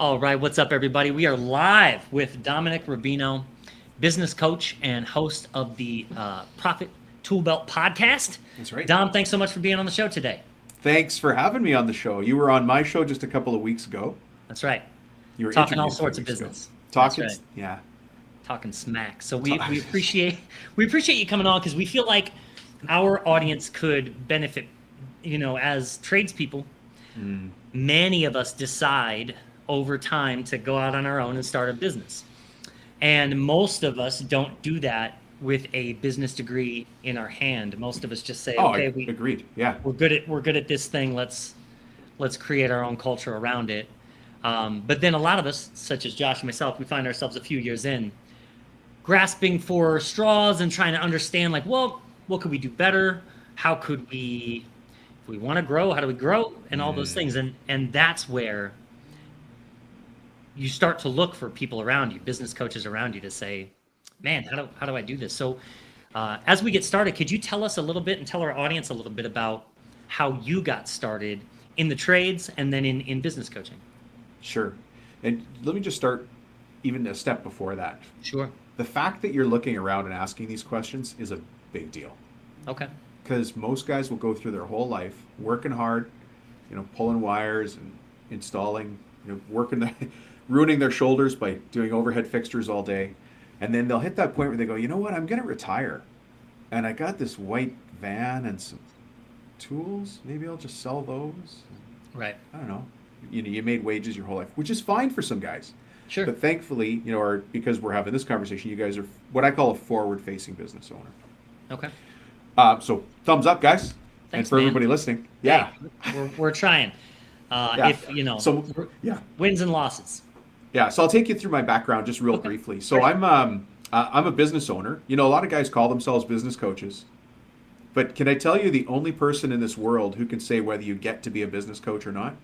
All right, what's up, everybody? We are live with Dominic Rubino, business coach and host of the Profit Toolbelt podcast. That's right. Dom, thanks so much for being on the show today. Thanks for having me on the show. You were on my show just a couple of weeks ago. That's right. You were Talking all interviewed sorts 2 of weeks ago. business. That's Talking, right. yeah. Talking smack. So we appreciate you coming on because we feel like our audience could benefit. As tradespeople, many of us decide over time to go out on our own and start a business. And most of us don't do that with a business degree in our hand. Most of us just say, Oh, okay, agreed. Yeah. we're good at this thing. Let's create our own culture around it. But then a lot of us, such as Josh and myself, we find ourselves a few years in, grasping for straws and trying to understand, like, well, what could we do better? How could we, if we want to grow, how do we grow? And all those things. And that's where you start to look for people around you, business coaches around you, to say, man, how do I do this? So as we get started, could you tell us a little bit and tell our audience a little bit about how you got started in the trades and then in business coaching? Sure. And let me just start even a step before that. Sure. The fact that you're looking around and asking these questions is a big deal. Okay. Because most guys will go through their whole life working hard, pulling wires and installing, ruining their shoulders by doing overhead fixtures all day. And then they'll hit that point where they go, you know what, I'm going to retire. And I got this white van and some tools. Maybe I'll just sell those. Right. I don't know. You made wages your whole life, which is fine for some guys. Sure. But thankfully, or because we're having this conversation, you guys are what I call a forward-facing business owner. Okay. So thumbs up, guys. Thanks, and for man. everybody listening. Yeah. Hey, we're trying. Yeah. If, So, yeah. wins and losses. Yeah, so I'll take you through my background just real briefly. So I'm a business owner. A lot of guys call themselves business coaches. But can I tell you the only person in this world who can say whether you get to be a business coach or not?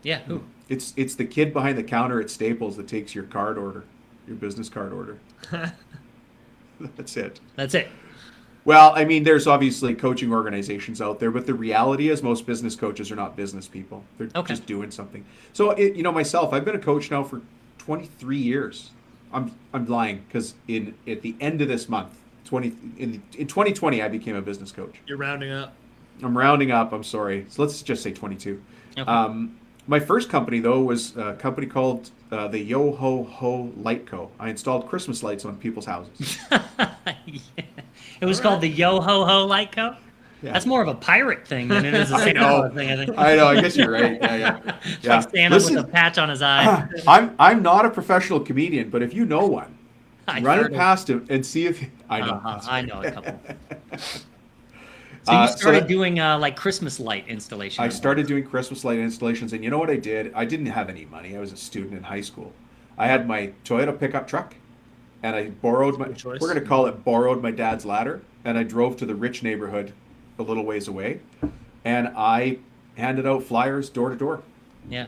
Yeah, who? It's the kid behind the counter at Staples that takes your card order, your business card order. That's it. That's it. Well, I mean, there's obviously coaching organizations out there, but the reality is most business coaches are not business people. They're just doing something. So, myself, I've been a coach now for 23 years. I'm lying because at the end of this month, in 2020, I became a business coach. You're rounding up. I'm rounding up. I'm sorry. So let's just say 22. Okay. My first company, though, was a company called the Yo Ho Ho Light Co. I installed Christmas lights on people's houses. Yeah. It was called the Yo Ho Ho Light Co. Yeah. That's more of a pirate thing than it is a Santa Claus thing, I think. I know. I guess you're right. Yeah. Like Santa with a patch on his eye. I'm not a professional comedian, but if you know one, run it past him and see if I know. I know a couple. So you started doing like Christmas light installation. I started doing Christmas light installations, and you know what I did? I didn't have any money. I was a student in high school. I had my Toyota pickup truck, and I borrowed we're going to call it borrowed my dad's ladder, and I drove to the rich neighborhood a little ways away, and I handed out flyers door to door. Yeah.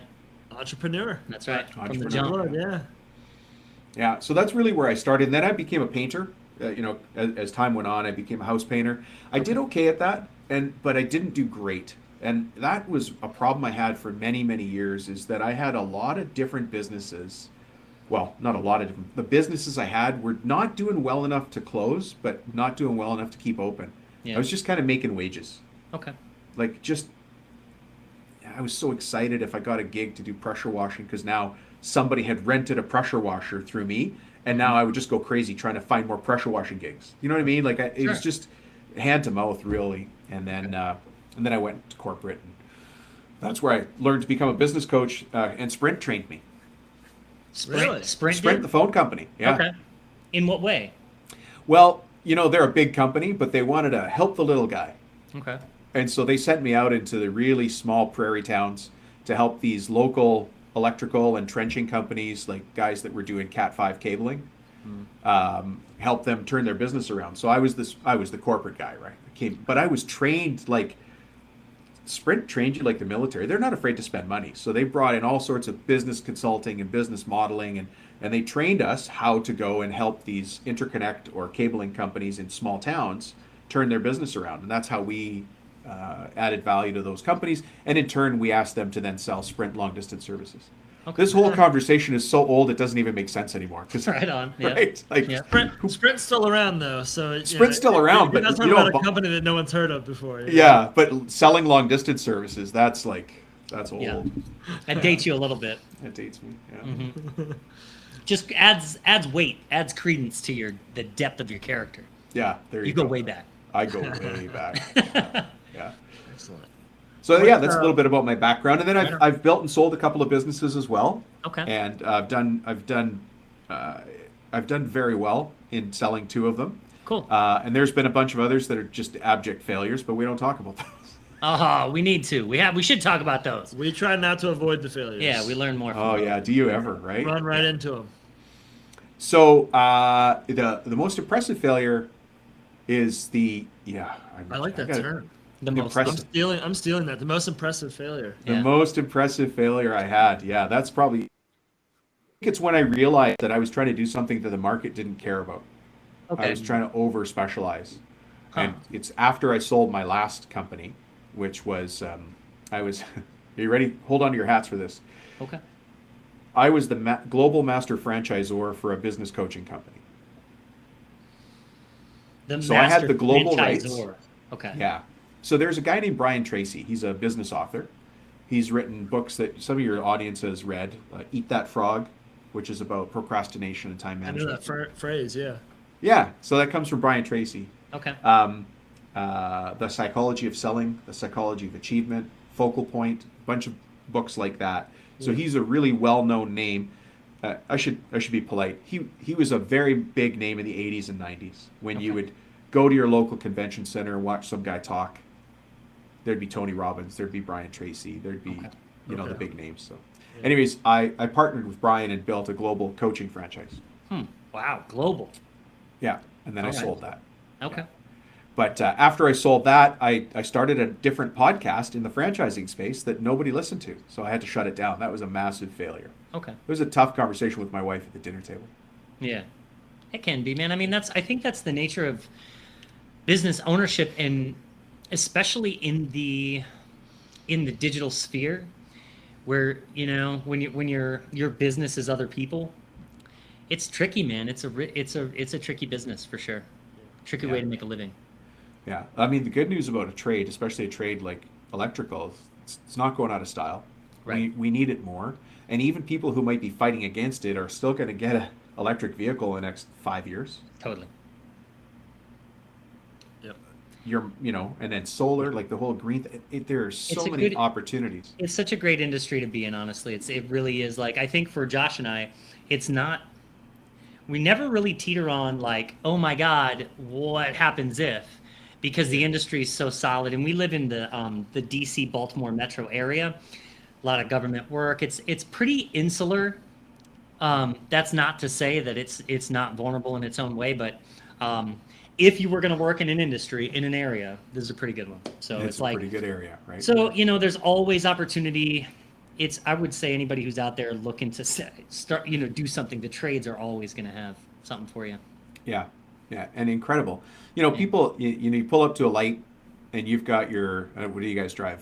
Entrepreneur. That's right. From the Entrepreneur. jump. Yeah. Yeah, so that's really where I started. And then I became a painter. As time went on, I became a house painter. I did okay at that, but I didn't do great. And that was a problem I had for many, many years, is that I had a lot of different businesses. Well, not a lot of different. The businesses I had were not doing well enough to close, but not doing well enough to keep open. Yeah. I was just kind of making wages. Okay. I was so excited if I got a gig to do pressure washing, because now somebody had rented a pressure washer through me. And now I would just go crazy trying to find more pressure washing gigs. You know what I mean? It was just hand to mouth, really. And then I went to corporate. And that's where I learned to become a business coach. And Sprint trained me. Sprint. Sprint, the phone company. Yeah. Okay. In what way? Well, they're a big company, but they wanted to help the little guy. Okay. And so they sent me out into the really small prairie towns to help these local electrical and trenching companies, like guys that were doing Cat 5 cabling, help them turn their business around. So I was the corporate guy, right? But I was trained like Sprint trained you like the military. They're not afraid to spend money. So they brought in all sorts of business consulting and business modeling, and they trained us how to go and help these interconnect or cabling companies in small towns turn their business around. And that's how we added value to those companies, and in turn, we asked them to then sell Sprint long distance services. Okay. This whole conversation is so old it doesn't even make sense anymore. Right on. Yeah. Right? Like Yeah. Sprint's still around though, so Sprint's still around, but that's you talking know, about a company that no one's heard of before. yeah, but selling long distance services, that's old. Yeah. That dates you a little bit. That dates me. Yeah. Mm-hmm. Just adds weight, adds credence to the depth of your character. Yeah, there You go way back. I go way back. Yeah. Excellent. So yeah, that's a little bit about my background, and then I've built and sold a couple of businesses as well. Okay. And I've done very well in selling 2 of them. Cool. And there's been a bunch of others that are just abject failures, but we don't talk about those. We need to. We should talk about those. We try not to avoid the failures. Yeah, we learn more. Oh yeah, do you ever? Right. Run right into them. So the most impressive failure is I like that term. The most impressive. I'm stealing that. The most impressive failure. The most impressive failure I had. Yeah, that's probably. I think it's when I realized that I was trying to do something that the market didn't care about. Okay. I was trying to over specialize, and Huh. it's after I sold my last company, which was I was. Are you ready? Hold on to your hats for this. Okay. I was the global master franchisor for a business coaching company. So I had the global rights. Okay. Yeah. So there's a guy named Brian Tracy. He's a business author. He's written books that some of your audience has read. Eat That Frog, which is about procrastination and time I know management. that phrase, yeah. Yeah. So that comes from Brian Tracy. Okay. The Psychology of Selling, The Psychology of Achievement, Focal Point, a bunch of books like that. So he's a really well-known name. I should be polite. He was a very big name in the 80s and 90s when you would go to your local convention center and watch some guy talk. There'd be Tony Robbins, there'd be Brian Tracy, there'd be the big names. So anyways, I partnered with Brian and built a global coaching franchise. Wow, global. Yeah, and then I All right. sold that. Okay. Yeah. But after I sold that, I started a different podcast in the franchising space that nobody listened to. So I had to shut it down. That was a massive failure. Okay. It was a tough conversation with my wife at the dinner table. Yeah. It can be, man. I mean, I think that's the nature of business ownership, and especially in the digital sphere, where when your business is other people, it's tricky, man. It's a tricky business for sure. Tricky way to make a living. Yeah, I mean, the good news about a trade, especially a trade like electrical, it's not going out of style. Right. We need it more, and even people who might be fighting against it are still going to get an electric vehicle in the next 5 years. Totally. Yep. And then solar, like the whole green. There are so many opportunities. It's such a great industry to be in, honestly. It really is. Like, I think for Josh and I, it's not. We never really teeter on like, oh my God, what happens if? Because the industry is so solid, and we live in the DC Baltimore metro area. A lot of government work. It's pretty insular. That's not to say that it's not vulnerable in its own way, but if you were going to work in an industry in an area, this is a pretty good one. So it's a like pretty good area, right? So there's always opportunity. I would say anybody who's out there looking to start, do something, the trades are always going to have something for you. Yeah, and incredible. People, you pull up to a light, and you've got your. What do you guys drive?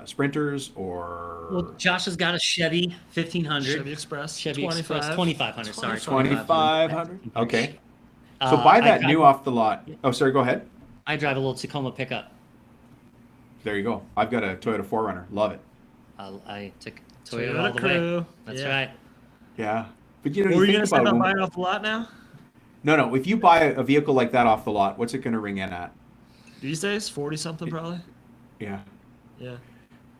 Sprinters or? Well, Josh has got a Chevy 1500. Chevy Express. Chevy Express 2500. Sorry, 2500. Okay. So buy that new off the lot. Oh, sorry. Go ahead. I drive a little Tacoma pickup. There you go. I've got a Toyota 4Runner. Love it. I took Toyota all the crew. way. That's right. Yeah, but Were you going to say about buying off the lot now? No. If you buy a vehicle like that off the lot, what's it going to ring in at? These days, 40 something probably. Yeah. Yeah.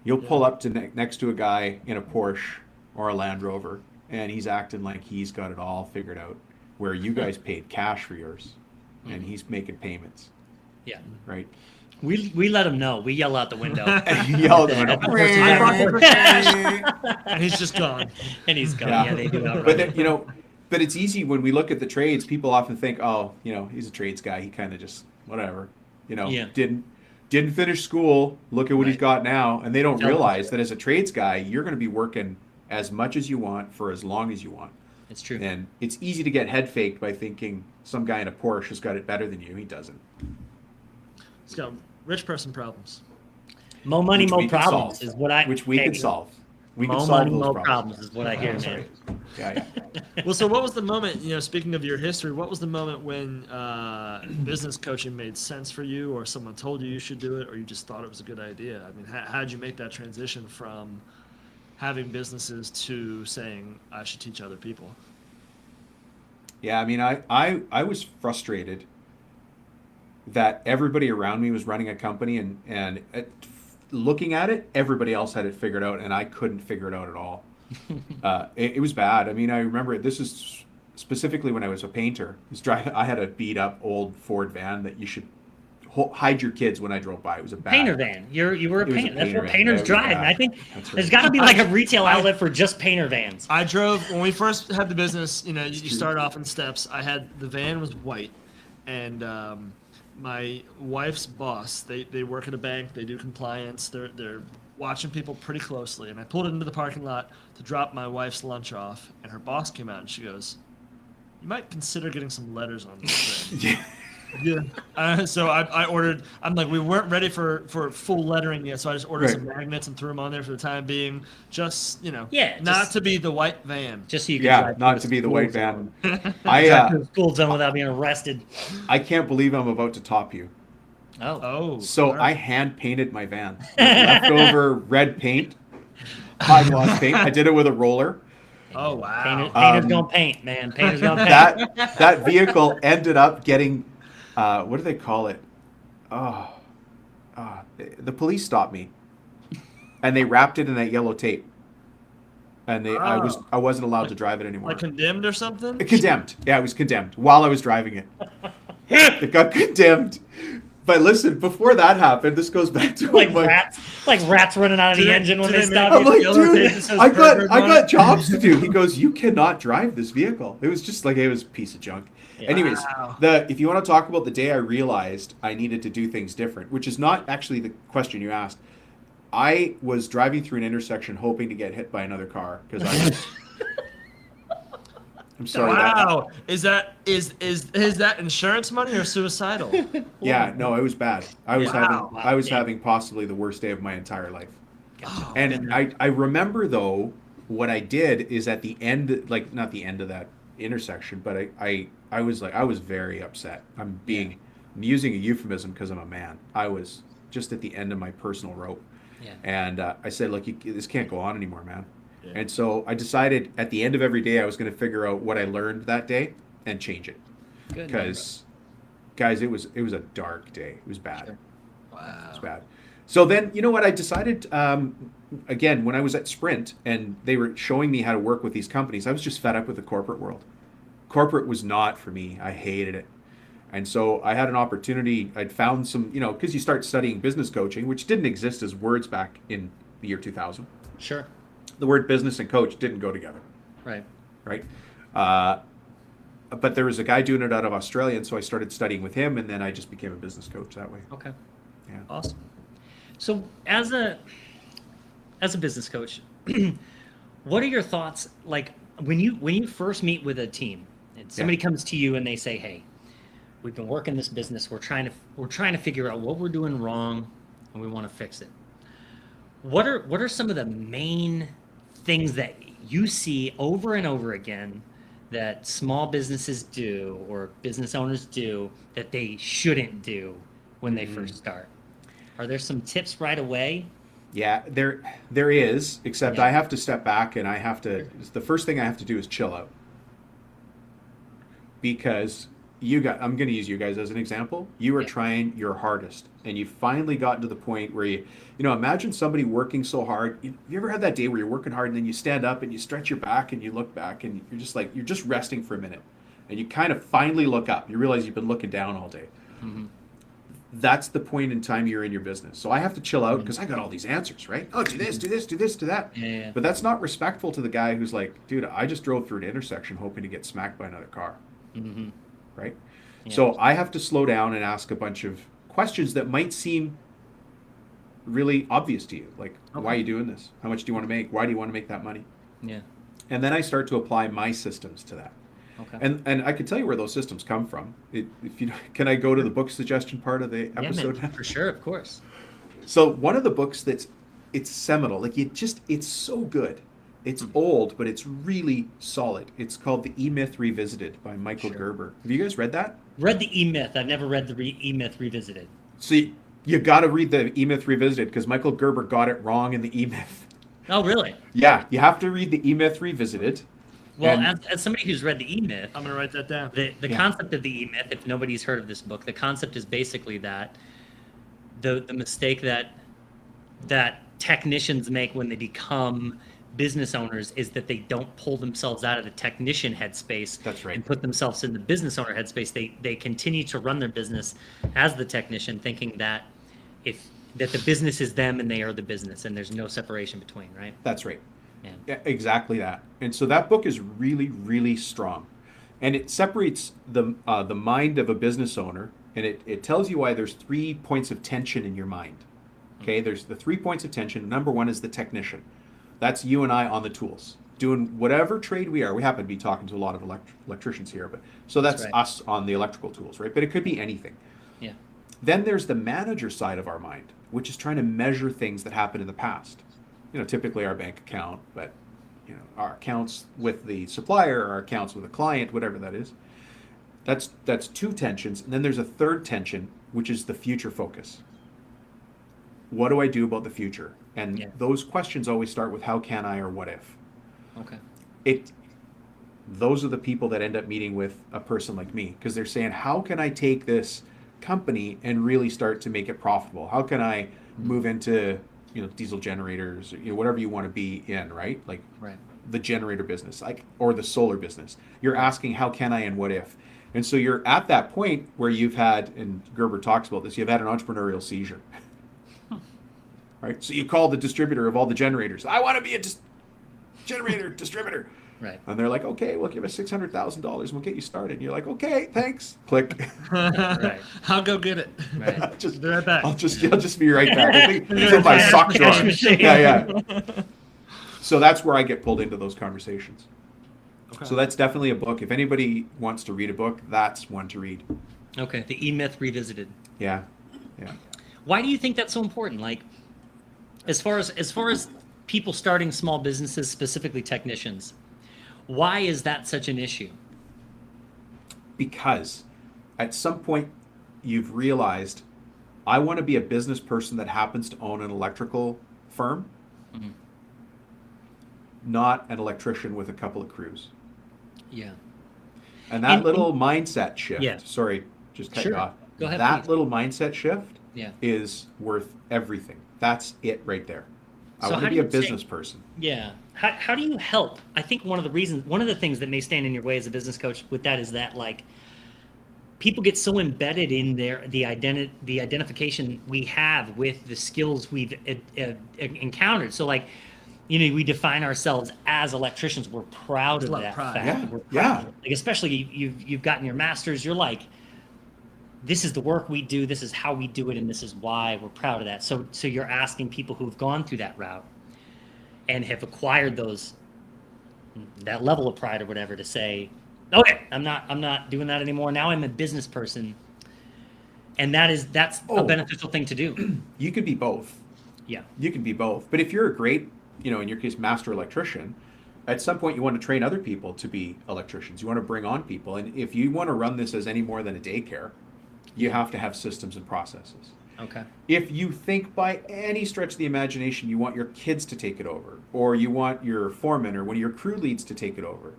You'll pull up to next to a guy in a Porsche or a Land Rover, and he's acting like he's got it all figured out, where you guys paid cash for yours, and he's making payments. Yeah. Right. We let him know. We yell out the window. Yell out the window. And he's just gone. And he's gone. Yeah, they do. But it's easy when we look at the trades. People often think, oh, he's a trades guy. He kind of just whatever. Didn't finish school. Look at what he's got now, and they don't realize that as a trades guy, you're going to be working as much as you want for as long as you want. It's true. And it's easy to get head faked by thinking some guy in a Porsche has got it better than you. He doesn't. He's got Rich person problems. Mo money, Which mo we could problems solve. is what I. Which we hey, could solve. We Mo could money, solve those mo problems. problems is what I hear, That's man. right. Yeah. Well, so what was the moment, speaking of your history, what was the moment when business coaching made sense for you, or someone told you should do it, or you just thought it was a good idea? I mean, how did you make that transition from having businesses to saying, I should teach other people? Yeah, I mean, I was frustrated that everybody around me was running a company, and looking at it, everybody else had it figured out, and I couldn't figure it out at all. It was bad. I mean, I remember this is specifically when I was a painter. I had a beat up old Ford van that you should hide your kids when I drove by. It was a bad Painter van. You were a It was a painter. That's painter what van. painters Yeah, it was drive. bad. And I think That's there's right. got to be like a retail outlet for just painter vans. I drove, when we first had the business, you true. start off in steps. The van was white, and my wife's boss, they work at a bank, they do compliance, they're watching people pretty closely, and I pulled into the parking lot to drop my wife's lunch off, and her boss came out and she goes, you might consider getting some letters on this thing. Yeah. So I ordered, I'm like, we weren't ready for full lettering yet, so I just ordered some magnets and threw them on there for the time being, just, Yeah, not just- to be the white van. Just so you can Yeah, drive not through to be the school white zone. van. Drive I through the school zone without being arrested. I can't believe I'm about to top you. Oh. Oh. So all right. I hand painted my van. Leftover red paint, high gloss paint. I did it with a roller. Oh, wow. Painters gonna paint, man. Painters gonna paint. That vehicle ended up getting, what do they call it? Oh, the police stopped me, and they wrapped it in that yellow tape, and I wasn't allowed to drive it anymore. Like condemned or something? Condemned. Yeah, I was condemned while I was driving it. It got condemned. But listen, before that happened, this goes back to like my, rats running out of the Did engine when they they make- stop I'm you. like, Yellow tape dude, that says I pervert on got it? jobs to do. He goes, you cannot drive this vehicle. It was just like, it was a piece of junk. Yeah. Anyways, Wow. if you want to talk about the day I realized I needed to do things different, which is not actually the question you asked. I was driving through an intersection hoping to get hit by another car because I was. I'm sorry. Wow. Is that insurance money or suicidal? Yeah, no, it was bad. I was Wow. having possibly the worst day of my entire life. Oh, And I remember though what I did is at the end, like not the end of that intersection, but I was very upset. I'm using a euphemism because I'm a man. I was just at the end of my personal rope. Yeah. And I said, look, this can't go on anymore, man. Yeah. And so I decided at the end of every day I was going to figure out what I learned that day and change it. Good. Because guys, it was a dark day. It was bad. Sure. wow. It's bad. So then, you know what? I decided, again, when I was at Sprint and they were showing me how to work with these companies, I was just fed up with the corporate world. Corporate was not for me. I hated it. And so I had an opportunity. I'd found some, because you start studying business coaching, which didn't exist as words back in the year 2000. Sure. The word business and coach didn't go together, Right. right? But there was a guy doing it out of Australia, and so I started studying with him, and then I just became a business coach that way. Okay. Yeah. Awesome. So as a business coach, what are your thoughts like when you first meet with a team and somebody comes to you and they say, "Hey, we've been working this business. We're trying to figure out what we're doing wrong and we want to fix it." What are some of the main things that you see over and over again that small businesses do or business owners do that they shouldn't do when they first start? Are there some tips right away? Yeah, there is, except Yeah. I have to step back and the first thing I have to do is chill out. Because I'm going to use you guys as an example. You are trying your hardest and you finally gotten to the point where imagine somebody working so hard. You ever had that day where you're working hard and then you stand up and you stretch your back and you look back and you're just resting for a minute and you kind of finally look up. You realize you've been looking down all day. Mm-hmm. That's the point in time you're in your business. So I have to chill out because I got all these answers, right? Oh, do this, do this, do this, do that. Yeah. But that's not respectful to the guy who's like, dude, I just drove through an intersection hoping to get smacked by another car, Mm-hmm. right? Yeah. So I have to slow down and ask a bunch of questions that might seem really obvious to you. Like, why are you doing this? How much do you want to make? Why do you want to make that money? Yeah. And then I start to apply my systems to that. Okay. And I can tell you where those systems come from. If you can, I go to the book suggestion part of the Yeah, episode man, now? for sure, of course. So one of the books it's seminal. Like it's so good. It's old, but it's really solid. It's called The E-Myth Revisited by Michael Sure. Gerber. Have you guys read that? Read the E-Myth. I've never read the E-Myth Revisited. So you got to read the E-Myth Revisited because Michael Gerber got it wrong in the E-Myth. Oh, really? Yeah, you have to read the E-Myth Revisited. Well, And- as somebody who's read the E-Myth, I'm gonna write that down. the Yeah. concept of the E-Myth, if nobody's heard of this book, the concept is basically that the mistake that technicians make when they become business owners is that they don't pull themselves out of the technician headspace. That's right. And put themselves in the business owner headspace. They continue to run their business as the technician, thinking that that the business is them and they are the business, and there's no separation between, right? That's right. Yeah. Yeah, exactly that. And so that book is really, really strong, and it separates the mind of a business owner, and it tells you why there's 3 points of tension in your mind. Okay, there's the 3 points of tension. Number one is the technician. That's you and I on the tools, doing whatever trade we are. We happen to be talking to a lot of electricians here, but so that's right. us on the electrical tools, right? But it could be anything. Yeah. Then there's the manager side of our mind, which is trying to measure things that happened in the past. Typically our bank account, but our accounts with the supplier, our accounts with a client, whatever that is. That's 2 tensions, and then there's a third tension, which is the future focus. What do I do about the future? And Yeah. those questions always start with how can I or what if. Okay. Those are the people that end up meeting with a person like me because they're saying, how can I take this company and really start to make it profitable? How can I move into diesel generators, whatever you want to be in, right? Like Right. the generator business, or the solar business. You're asking how can I and what if. And so you're at that point where you've had, and Gerber talks about this, you've had an entrepreneurial seizure. Right? So you call the distributor of all the generators. I want to be a generator distributor. Right. And they're like, okay, we'll give us $600,000 and we'll get you started. And you're like, okay, thanks. Click. Right. I'll go get it. Right. Just Be right back. I'll just be right back. I think it's in my sock drawer. Cash machine. Yeah. So that's where I get pulled into those conversations. Okay. So that's definitely a book. If anybody wants to read a book, that's one to read. Okay. The E-Myth Revisited. Yeah. Why do you think that's so important? Like, as far as people starting small businesses, specifically technicians, why is that such an issue? Because at some point you've realized, I want to be a business person that happens to own an electrical firm, not an electrician with a couple of crews. Yeah. And that And- little mindset shift, Yeah. sorry, just cut you Sure. off. Go ahead, That please. little mindset shift Yeah. is worth everything. That's it right there. I So want how to do be a you say- business person. Yeah. How do you help? I think one of the things that may stand in your way as a business coach with that is that, like, people get so embedded in the identification we have with the skills we've encountered. So, like, we define ourselves as electricians. We're proud There's of a lot of that pride. fact. Yeah, We're proud. yeah. Like, especially you've gotten your master's. You're like, this is the work we do. This is how we do it, and this is why we're proud of that. So you're asking people who've gone through that route and have acquired that level of pride or whatever to say, okay, I'm not doing that anymore. Now I'm a business person, and that's a beneficial thing to do. You could be both. Yeah. You can be both. But if you're a great, in your case, master electrician, at some point you want to train other people to be electricians. You want to bring on people. And if you want to run this as any more than a daycare, you have to have systems and processes. Okay. If you think by any stretch of the imagination you want your kids to take it over, or you want your foreman or one of your crew leads to take it over,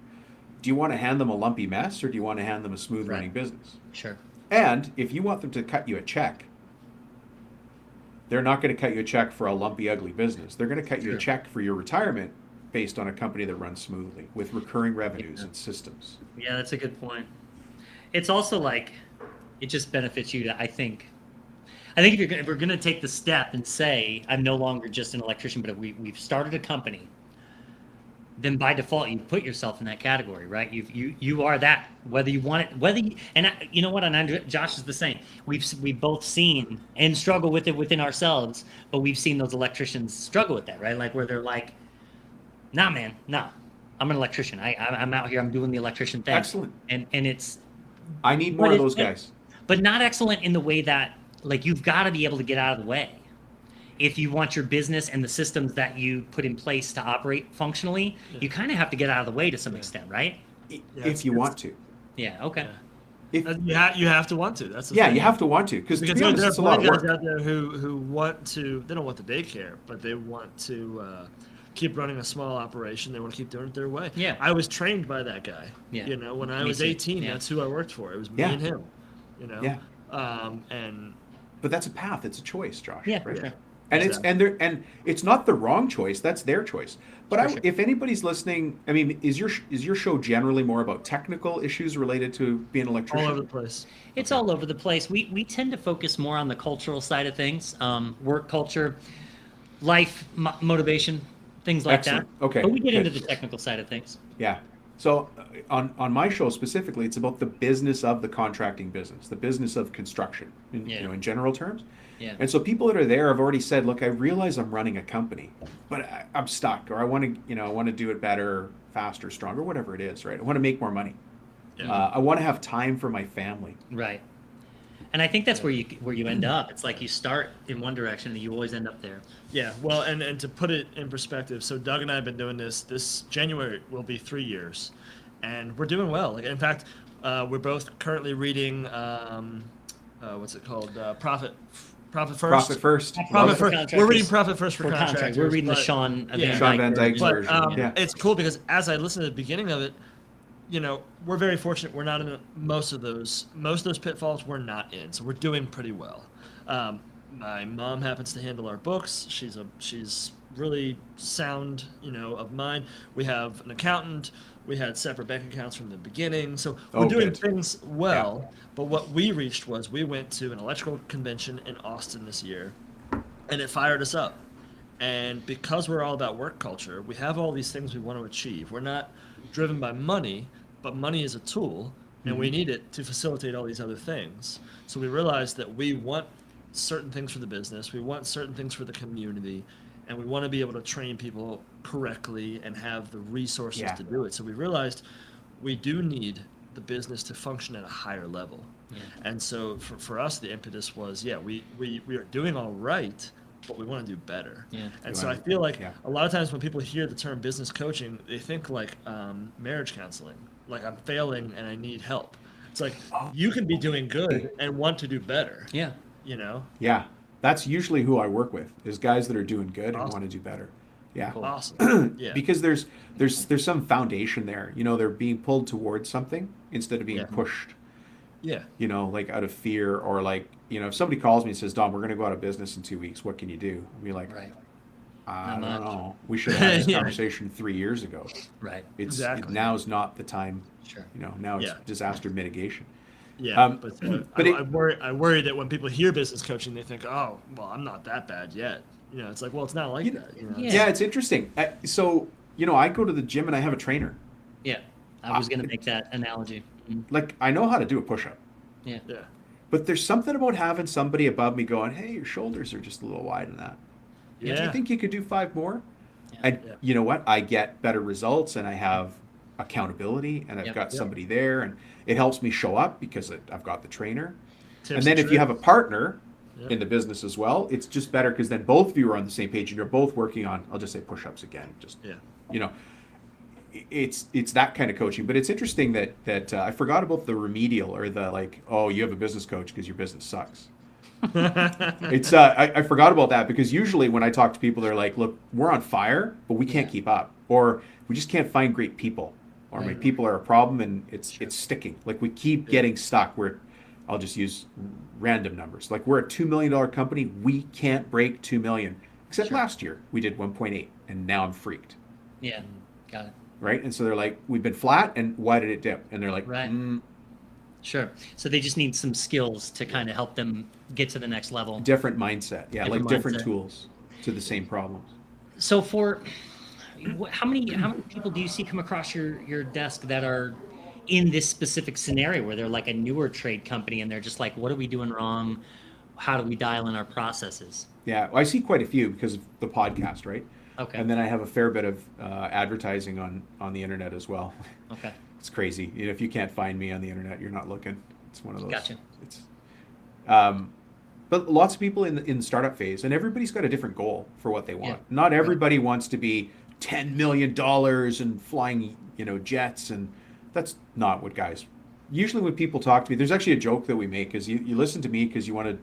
do you want to hand them a lumpy mess or do you want to hand them a smooth running business? Sure. And if you want them to cut you a check, they're not going to cut you a check for a lumpy, ugly business. They're going to cut you a Sure. check for your retirement based on a company that runs smoothly with recurring revenues and systems. Yeah, that's a good point. It's also like, it just benefits you to, I think if we're gonna take the step and say, I'm no longer just an electrician, but we've started a company, then by default you put yourself in that category, right? You are that, whether you want it, you know what, and Josh is the same. We've both seen and struggle with it within ourselves, but we've seen those electricians struggle with that, right? Like where they're like, nah, man, nah. I'm an electrician. I'm out here. I'm doing the electrician thing. Excellent. And it's I need more of those guys. but not excellent in the way that like you've got to be able to get out of the way. If you want your business and the systems that you put in place to operate functionally, you kind of have to get out of the way to some extent, right? If you want to. Yeah. Okay. If, You have to want to. That's the yeah, thing. you have to want to, because to Because be honest, there it's a are lot of guys work. out there who want to. They don't want the daycare, but they want to keep running a small operation. They want to keep doing it their way. Yeah. I was trained by that guy. Yeah. You know, when I Me was too. 18, Yeah. that's who I worked for. It was me Yeah. and him. You know. Yeah. And But that's a path. It's a choice, Josh. Yeah. Right? Sure. And Exactly. and it's not the wrong choice. That's their choice. But For sure. if anybody's listening, I mean, is your show generally more about technical issues related to being an electrician? all over the place. It's all over the place. We tend to focus more on the cultural side of things, work culture, life motivation, things like Excellent. that. Okay, But we get good. into the technical side of things. Yeah. So on my show specifically, it's about the business of the contracting business, the business of construction, Yeah. in general terms. Yeah. And so people that are there have already said, look, I realize I'm running a company, but I'm stuck, or I want to do it better, faster, stronger, whatever it is, right? I want to make more money. Yeah. I want to have time for my family. Right. And I think that's where you end up. It's like you start in one direction and you always end up there. Yeah, well, and to put it in perspective, so Doug and I have been doing this January will be 3 years, and we're doing well. Like, in fact, we're both currently reading what's it called? Profit First. Profit first. Profit Love it. First. Contractors. We're reading Profit First for For contract. contractors. We're reading the but- Sean yeah. Sean Van Dyke's version. version. But Yeah. it's cool because as I listened to the beginning of it, you know, we're very fortunate. We're not in most of those pitfalls. We're not in, so we're doing pretty well. My mom happens to handle our books. She's really sound, you know, of mind. We have an accountant. We had separate bank accounts from the beginning, so we're Oh, doing good. things well. But what we reached was we went to an electrical convention in Austin this year, and it fired us up. And because we're all about work culture, we have all these things we want to achieve. We're not driven by money, but money is a tool, and we need it to facilitate all these other things. So we realized that we want certain things for the business, we want certain things for the community, and we want to be able to train people correctly and have the resources Yeah. to do it. So we realized we do need the business to function at a higher level. Yeah. And so for us, the impetus was, we are doing all right, but we want to do better. Yeah. And You so I wanna- feel like yeah. a lot of times when people hear the term business coaching, they think like marriage counseling, like I'm failing and I need help. It's like you can be doing good and want to do better, Yeah. you know? Yeah. That's usually who I work with, is guys that are doing good and Awesome. want to do better. Yeah. Awesome. Yeah. Because there's some foundation there. You know, they're being pulled towards something instead of being Yeah. pushed, Yeah. you know, like out of fear, or like, you know, if somebody calls me and says, Dom, we're going to go out of business in 2 weeks. What can you do? I'll be like, Right. I Not don't much. know. We should have had this Yeah. conversation 3 years ago. Right. Exactly. Now's not the time. Sure. You know, now it's Yeah. disaster mitigation. Yeah. Um, but it- I worry that when people hear business coaching, they think, oh, well, I'm not that bad yet. You know, it's like, well, it's not like You- that. You know? Yeah. Yeah, it's interesting. So, you know, I go to the gym and I have a trainer. Yeah. I was going to make that analogy. Like, I know how to do a push-up. Yeah. Yeah. But there's something about having somebody above me going, hey, your shoulders are just a little wide in that. Do Yeah. you think you could do 5 more? Yeah. And Yeah. you know what? I get better results, and I have accountability, and I've Yep. got Yep. somebody there, and it helps me show up because I've got the trainer. Tips And then if you have a tricks. partner Yep. in the business as well, it's just better because then both of you are on the same page and you're both working on, I'll just say push-ups again. Just, Yeah. you know, it's that kind of coaching. But it's interesting that I forgot about the remedial, or the like, oh, you have a business coach because your business sucks. It's I forgot about that, because usually when I talk to people, they're like, look, we're on fire, but we can't Yeah. keep up, or we just can't find great people, or my Right. people are a problem and it's sticking. Like we keep Yeah. getting stuck. I'll just use random numbers. Like we're a $2 million company. We can't break 2 million. Except Sure. last year we did 1.8, and now I'm freaked. Yeah. Got it. Right. And so they're like, we've been flat, and why did it dip? And they're like, Right. Sure. So they just need some skills to kind of help them get to the next level. different mindset. Yeah. Different Like different mindset. tools to the same problems. So how many people do you see come across your desk that are in this specific scenario where they're like a newer trade company and they're just like, what are we doing wrong? How do we dial in our processes? Yeah. Well, I see quite a few because of the podcast, right? Okay. And then I have a fair bit of advertising on the internet as well. Okay. It's crazy. If you can't find me on the internet, you're not looking. It's one of those. Gotcha. It's, but lots of people in the startup phase, and everybody's got a different goal for what they want. Yeah. Not everybody wants to be $10 million and flying, jets, and that's not what guys. Usually when people talk to me, there's actually a joke that we make is you listen to me because you want to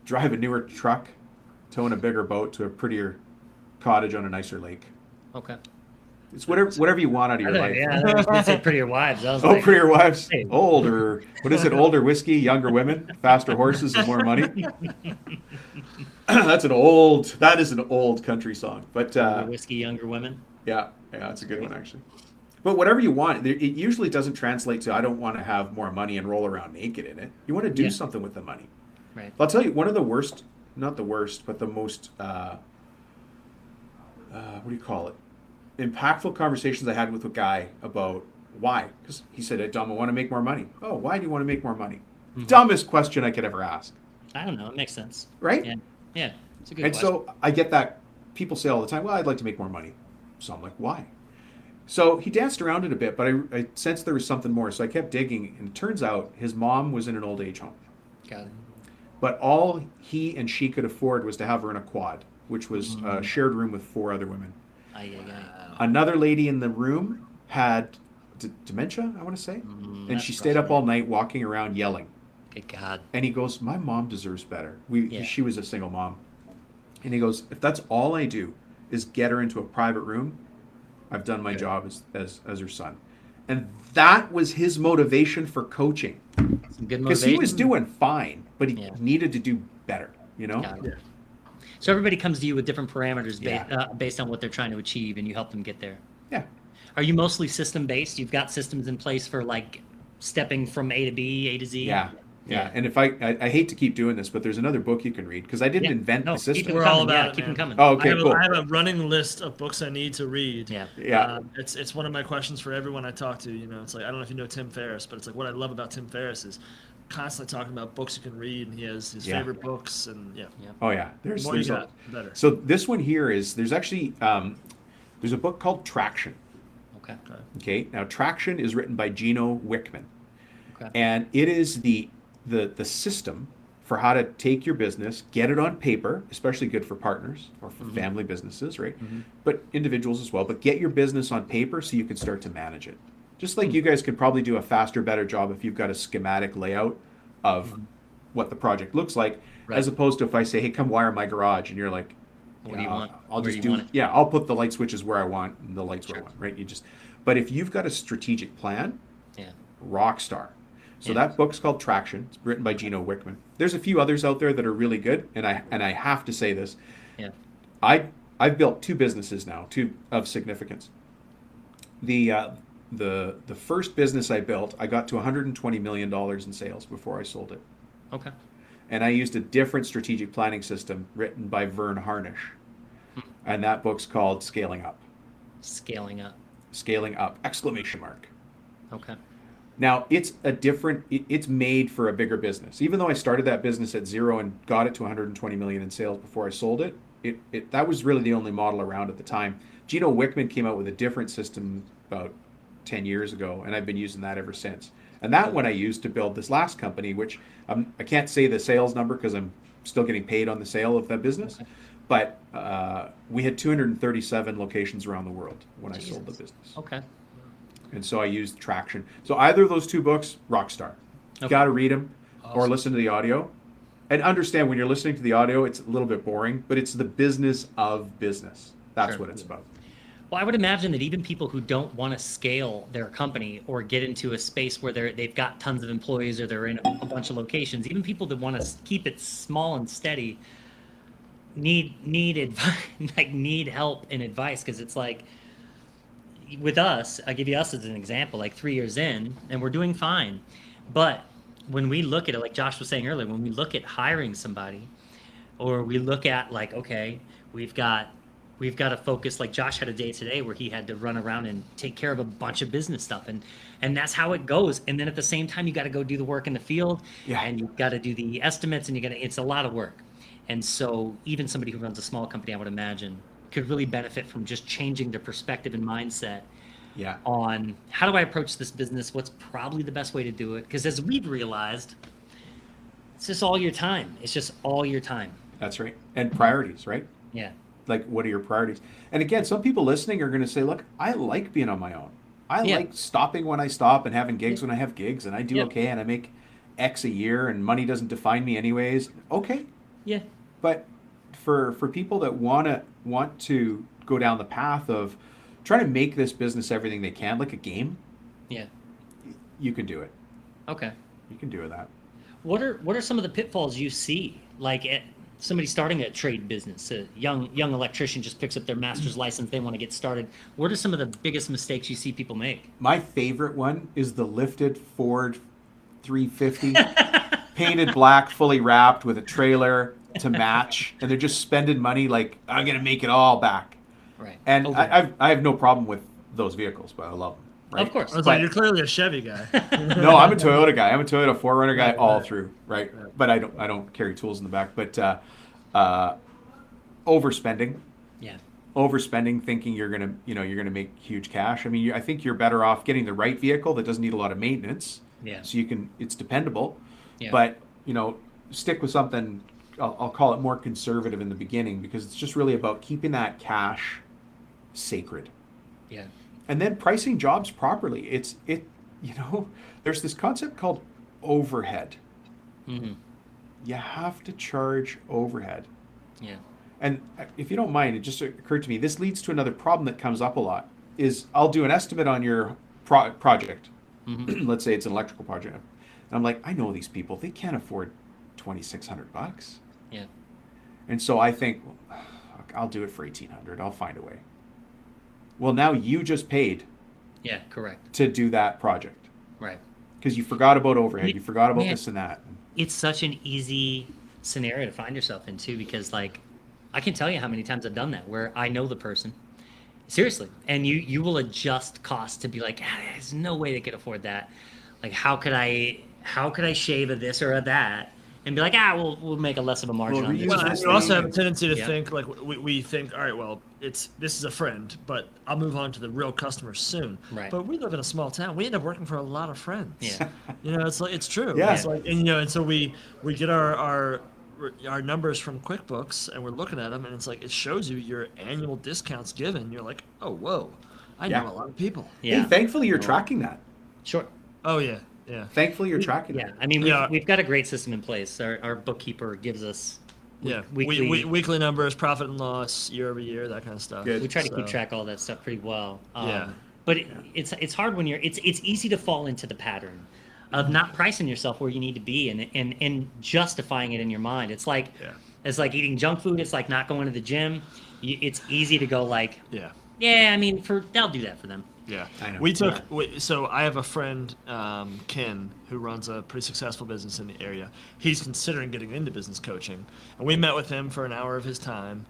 drive a newer truck, towing a bigger boat to a prettier cottage on a nicer lake. Okay. It's whatever you want out of your life. Yeah, I was gonna say Prettier Wives. I was Oh, like, prettier wives, Hey. older. What is it? Older whiskey, younger women, faster horses, and more money. That is an old country song. But older whiskey, younger women. yeah, it's a good one actually. But whatever you want, it usually doesn't translate to I don't want to have more money and roll around naked in it. You want to do Yeah. something with the money. Right. I'll tell you, one of the worst, not the worst, but the most, what do you call it? Impactful conversations I had with a guy about why. Because he said, hey, Dom, I want to make more money. Oh, why do you want to make more money? Mhm. Dumbest question I could ever ask. I don't know. It makes sense. Right? Yeah. Yeah. It's a good And question. so I get that people say all the time, well, I'd like to make more money. So I'm like, why? So he danced around it a bit, but I sensed there was something more. So I kept digging, and it turns out his mom was in an old age home. Got it. But all he and she could afford was to have her in a quad, which was a shared room with 4 other women. Aye, aye, aye. Another lady in the room had dementia, I want to say, and that's she stayed up frustrating. all night walking around yelling. Good God. And he goes, my mom deserves better. Yeah. She was a single mom. And he goes, if that's all I do is get her into a private room, I've done my job as her son. And that was his motivation for coaching. Some good Because he was motivation. doing fine, but he Yeah. needed to do better, Got it. So everybody comes to you with different parameters Yeah. based on what they're trying to achieve, and you help them get there. Yeah. Are you mostly system based? You've got systems in place for like stepping from A to B, A to Z. Yeah. Yeah. And if I hate to keep doing this, but there's another book you can read because I didn't Yeah. invent No, the keep system. them We're coming. all about Yeah, it, keep them man. coming. Oh, okay, I cool. have a running list of books I need to read. Yeah. Yeah. It's one of my questions for everyone I talk to. It's like I don't know if you know Tim Ferriss, but it's like what I love about Tim Ferriss is constantly talking about books you can read, and he has his Yeah. favorite books, and yeah. Oh yeah. The There's more you a- got, the better. So this one here there's actually there's a book called Traction. Okay. Okay. Now Traction is written by Gino Wickman. Okay. And it is the system for how to take your business, get it on paper, especially good for partners or for family businesses, right? But individuals as well. But get your business on paper so you can start to manage it. Just like you guys could probably do a faster, better job if you've got a schematic layout of what the project looks like, Right. as opposed to if I say, hey, come wire my garage, and you're like, What do you "Yeah, want? I'll Where just do you do, want it?" yeah, I'll put the light switches where I want and the lights where I Sure. want, right? But if you've got a strategic plan, Yeah. rock star. So Yeah. that book's called Traction. It's written by Gino Wickman. There's a few others out there that are really good, and I have to say this. Yeah. I've built 2 businesses now, 2 of significance. The first business I built, I got to $120 million in sales before I sold it. Okay. And I used a different strategic planning system written by Vern Harnish. And that book's called Scaling Up. Scaling up. Scaling Up, exclamation mark. Okay. Now, it's made for a bigger business. Even though I started that business at 0 and got it to 120 million in sales before I sold it, that was really the only model around at the time. Gino Wickman came out with a different system about 10 years ago, and I've been using that ever since. And that one I used to build this last company, which I can't say the sales number because I'm still getting paid on the sale of that business. Okay. But we had 237 locations around the world when I sold the Jesus. business. Okay. And so I used Traction. So either of those 2 books, rock star. You Okay. got to read them or Awesome. listen to the audio. And understand when you're listening to the audio, it's a little bit boring, but it's the business of business. That's Sure. what it's about. Well, I would imagine that even people who don't want to scale their company or get into a space where they've got tons of employees or they're in a bunch of locations, even people that want to keep it small and steady need advice, like need help and advice, because it's like with us, I'll give you us as an example, like 3 years in, and we're doing fine. But when we look at it, like Josh was saying earlier, when we look at hiring somebody, or we look at like, okay, we've got to focus. Like Josh had a day today where he had to run around and take care of a bunch of business stuff, and that's how it goes. And then at the same time, you got to go do the work in the field, Yeah. and you've got to do the estimates, and it's a lot of work. And so even somebody who runs a small company, I would imagine, could really benefit from just changing their perspective and mindset Yeah. on how do I approach this business? What's probably the best way to do it? Because as we've realized, it's just all your time. It's just all your time. That's right. And priorities, right? Yeah. Like, what are your priorities? And again, some people listening are going to say, look, I like being on my own. I Yeah. like stopping when I stop and having gigs when I have gigs, and I do Yeah. okay, and I make X a year, and money doesn't define me anyways. Okay. Yeah. But for people that want to go down the path of trying to make this business everything they can, like a game, Yeah. you can do it. Okay. You can do that. What are some of the pitfalls you see? Like somebody starting a trade business, a young electrician just picks up their master's license, they want to get started. What are some of the biggest mistakes you see people make? My favorite one is the lifted Ford 350, painted black, fully wrapped with a trailer to match, and they're just spending money like, I'm gonna make it all back. Right. And Over. I have no problem with those vehicles, but I love them. Right? Of course. I was But- like, you're clearly a Chevy guy. No, I'm a Toyota guy. I'm a Toyota 4Runner guy Right, all right. through, right? Right. But I don't carry tools in the back. But overspending, Yeah. thinking you're gonna make huge cash. I mean, I think you're better off getting the right vehicle that doesn't need a lot of maintenance, Yeah. so it's dependable. Yeah. But stick with something. I'll call it more conservative in the beginning, because it's just really about keeping that cash sacred. Yeah. And then pricing jobs properly. There's this concept called overhead. Mm-hmm. You have to charge overhead. Yeah. And if you don't mind, it just occurred to me, this leads to another problem that comes up a lot, is I'll do an estimate on your project. Mm-hmm. Let's say it's an electrical project. And I'm like, I know these people, they can't afford $2,600. Yeah. And so I think, well, I'll do it for $1,800. I'll find a way. Well, now you just paid Yeah. Correct. to do that project, Right. because you forgot about overhead. You forgot about Man. this and that. It's such an easy scenario to find yourself in too, because like I can tell you how many times I've done that where I know the person seriously, and you will adjust costs to be like, there's no way they could afford that. Like how could I shave a this or a that and be like, we'll make a less of a margin We'll on this. reuse Well, this you also thing. have a tendency to Yeah. think like we think, all right, well, this is a friend, but I'll move on to the real customers soon. Right. But we live in a small town. We end up working for a lot of friends. Yeah. It's like it's true. Yeah. It's like, and so we get our numbers from QuickBooks, and we're looking at them, and it's like it shows you your annual discounts given. You're like, oh, whoa, I Yeah. know a lot of people. Yeah. Hey, thankfully you're tracking that. Sure. Oh yeah, yeah. Thankfully you're tracking Yeah. that. I mean, Yeah. we've got a great system in place. Our bookkeeper gives us Yeah, weekly. weekly numbers, profit and loss, year over year, that kind of stuff. Good. We try to keep So- track of all that stuff pretty well. Yeah. But it's hard when it's easy to fall into the pattern of not pricing yourself where you need to be and justifying it in your mind. It's like Yeah. it's like eating junk food. It's like not going to the gym. It's easy to go like, Yeah. yeah, I mean, they'll do that for them. Yeah, I know. we took. So I have a friend, Ken, who runs a pretty successful business in the area. He's considering getting into business coaching, and we met with him for an hour of his time.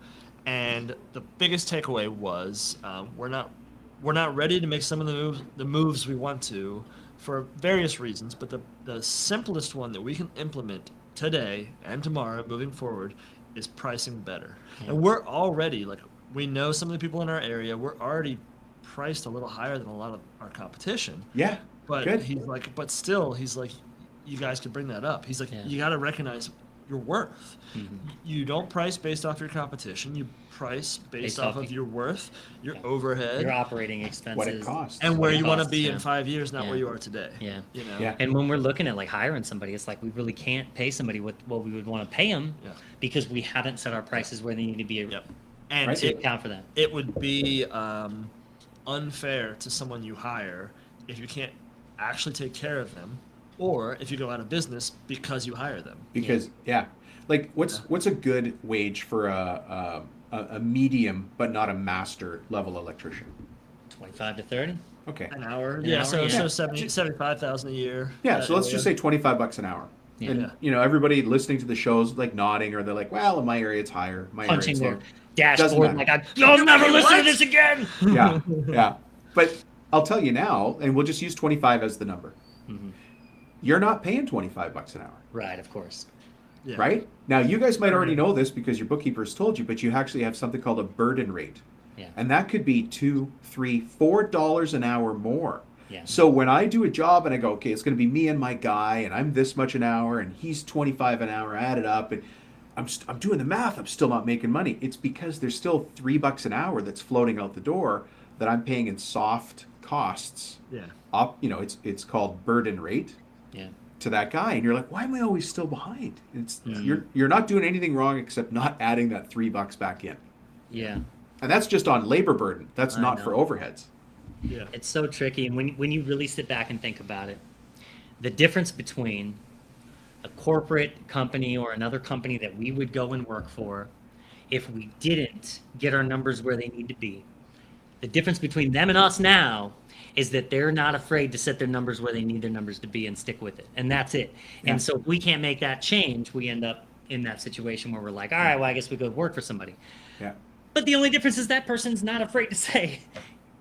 And the biggest takeaway was we're not ready to make some of the moves we want to for various reasons. But the simplest one that we can implement today and tomorrow moving forward is pricing better. Yeah. And we're already we know some of the people in our area. We're already priced a little higher than a lot of our competition. Yeah. But Good. he's like, you guys could bring that up. He's like, Yeah. you got to recognize your worth. Mhm. You don't price based off your competition. You price based off off of your worth, your Yeah. overhead, Your operating expenses. What it costs. and where what it you want to costs, be yeah. in 5 years, not Yeah. where you are today. Yeah. Yeah. And when we're looking at like hiring somebody, it's like we really can't pay somebody what we would want to pay them Yeah. because we haven't set our prices where they need to be Yep. And Right. to it, account for that. it would be unfair to someone you hire if you can't actually take care of them, or if you go out of business because you hire them. Because like what's a good wage for a medium but not a master level electrician? 25 to 30. Okay. An hour, An yeah. hour, So yeah. so 75,000 a year. Yeah, That so let's area. just say $25 an hour. Yeah. And Yeah. everybody listening to the shows like nodding, or they're like, well, in my area it's higher. My area Punching it's their lower. dashboard matter. like, you'll never listen to this again. Yeah, yeah. But I'll tell you now, and we'll just use 25 as the number. Mhm. You're not paying $25 an hour. Right, of course. Yeah. right? Now, you guys might already know this because your bookkeeper's told you, but you actually have something called a burden rate. Yeah. And that could be $2, $3, $4 an hour more. Yeah. So when I do a job and I go, okay, it's going to be me and my guy, and I'm this much an hour, and he's 25 an hour, add it up, and I'm doing the math, I'm still not making money. It's because there's still $3 an hour that's floating out the door that I'm paying in soft costs. Yeah. Up, it's called burden rate. Yeah. To that guy, and you're like, why am I always still behind? You're not doing anything wrong except not adding that $3 back in. Yeah. And that's just on labor burden. That's I not know. for overheads. Yeah. It's so tricky. And when you really sit back and think about it, the difference between a corporate company or another company that we would go and work for, if we didn't get our numbers where they need to be, the difference between them and us now is that they're not afraid to set their numbers where they need their numbers to be and stick with it. And that's it. Yeah. And so if we can't make that change, we end up in that situation where we're like, all right, well, I guess we go work for somebody. Yeah. But the only difference is that person's not afraid to say,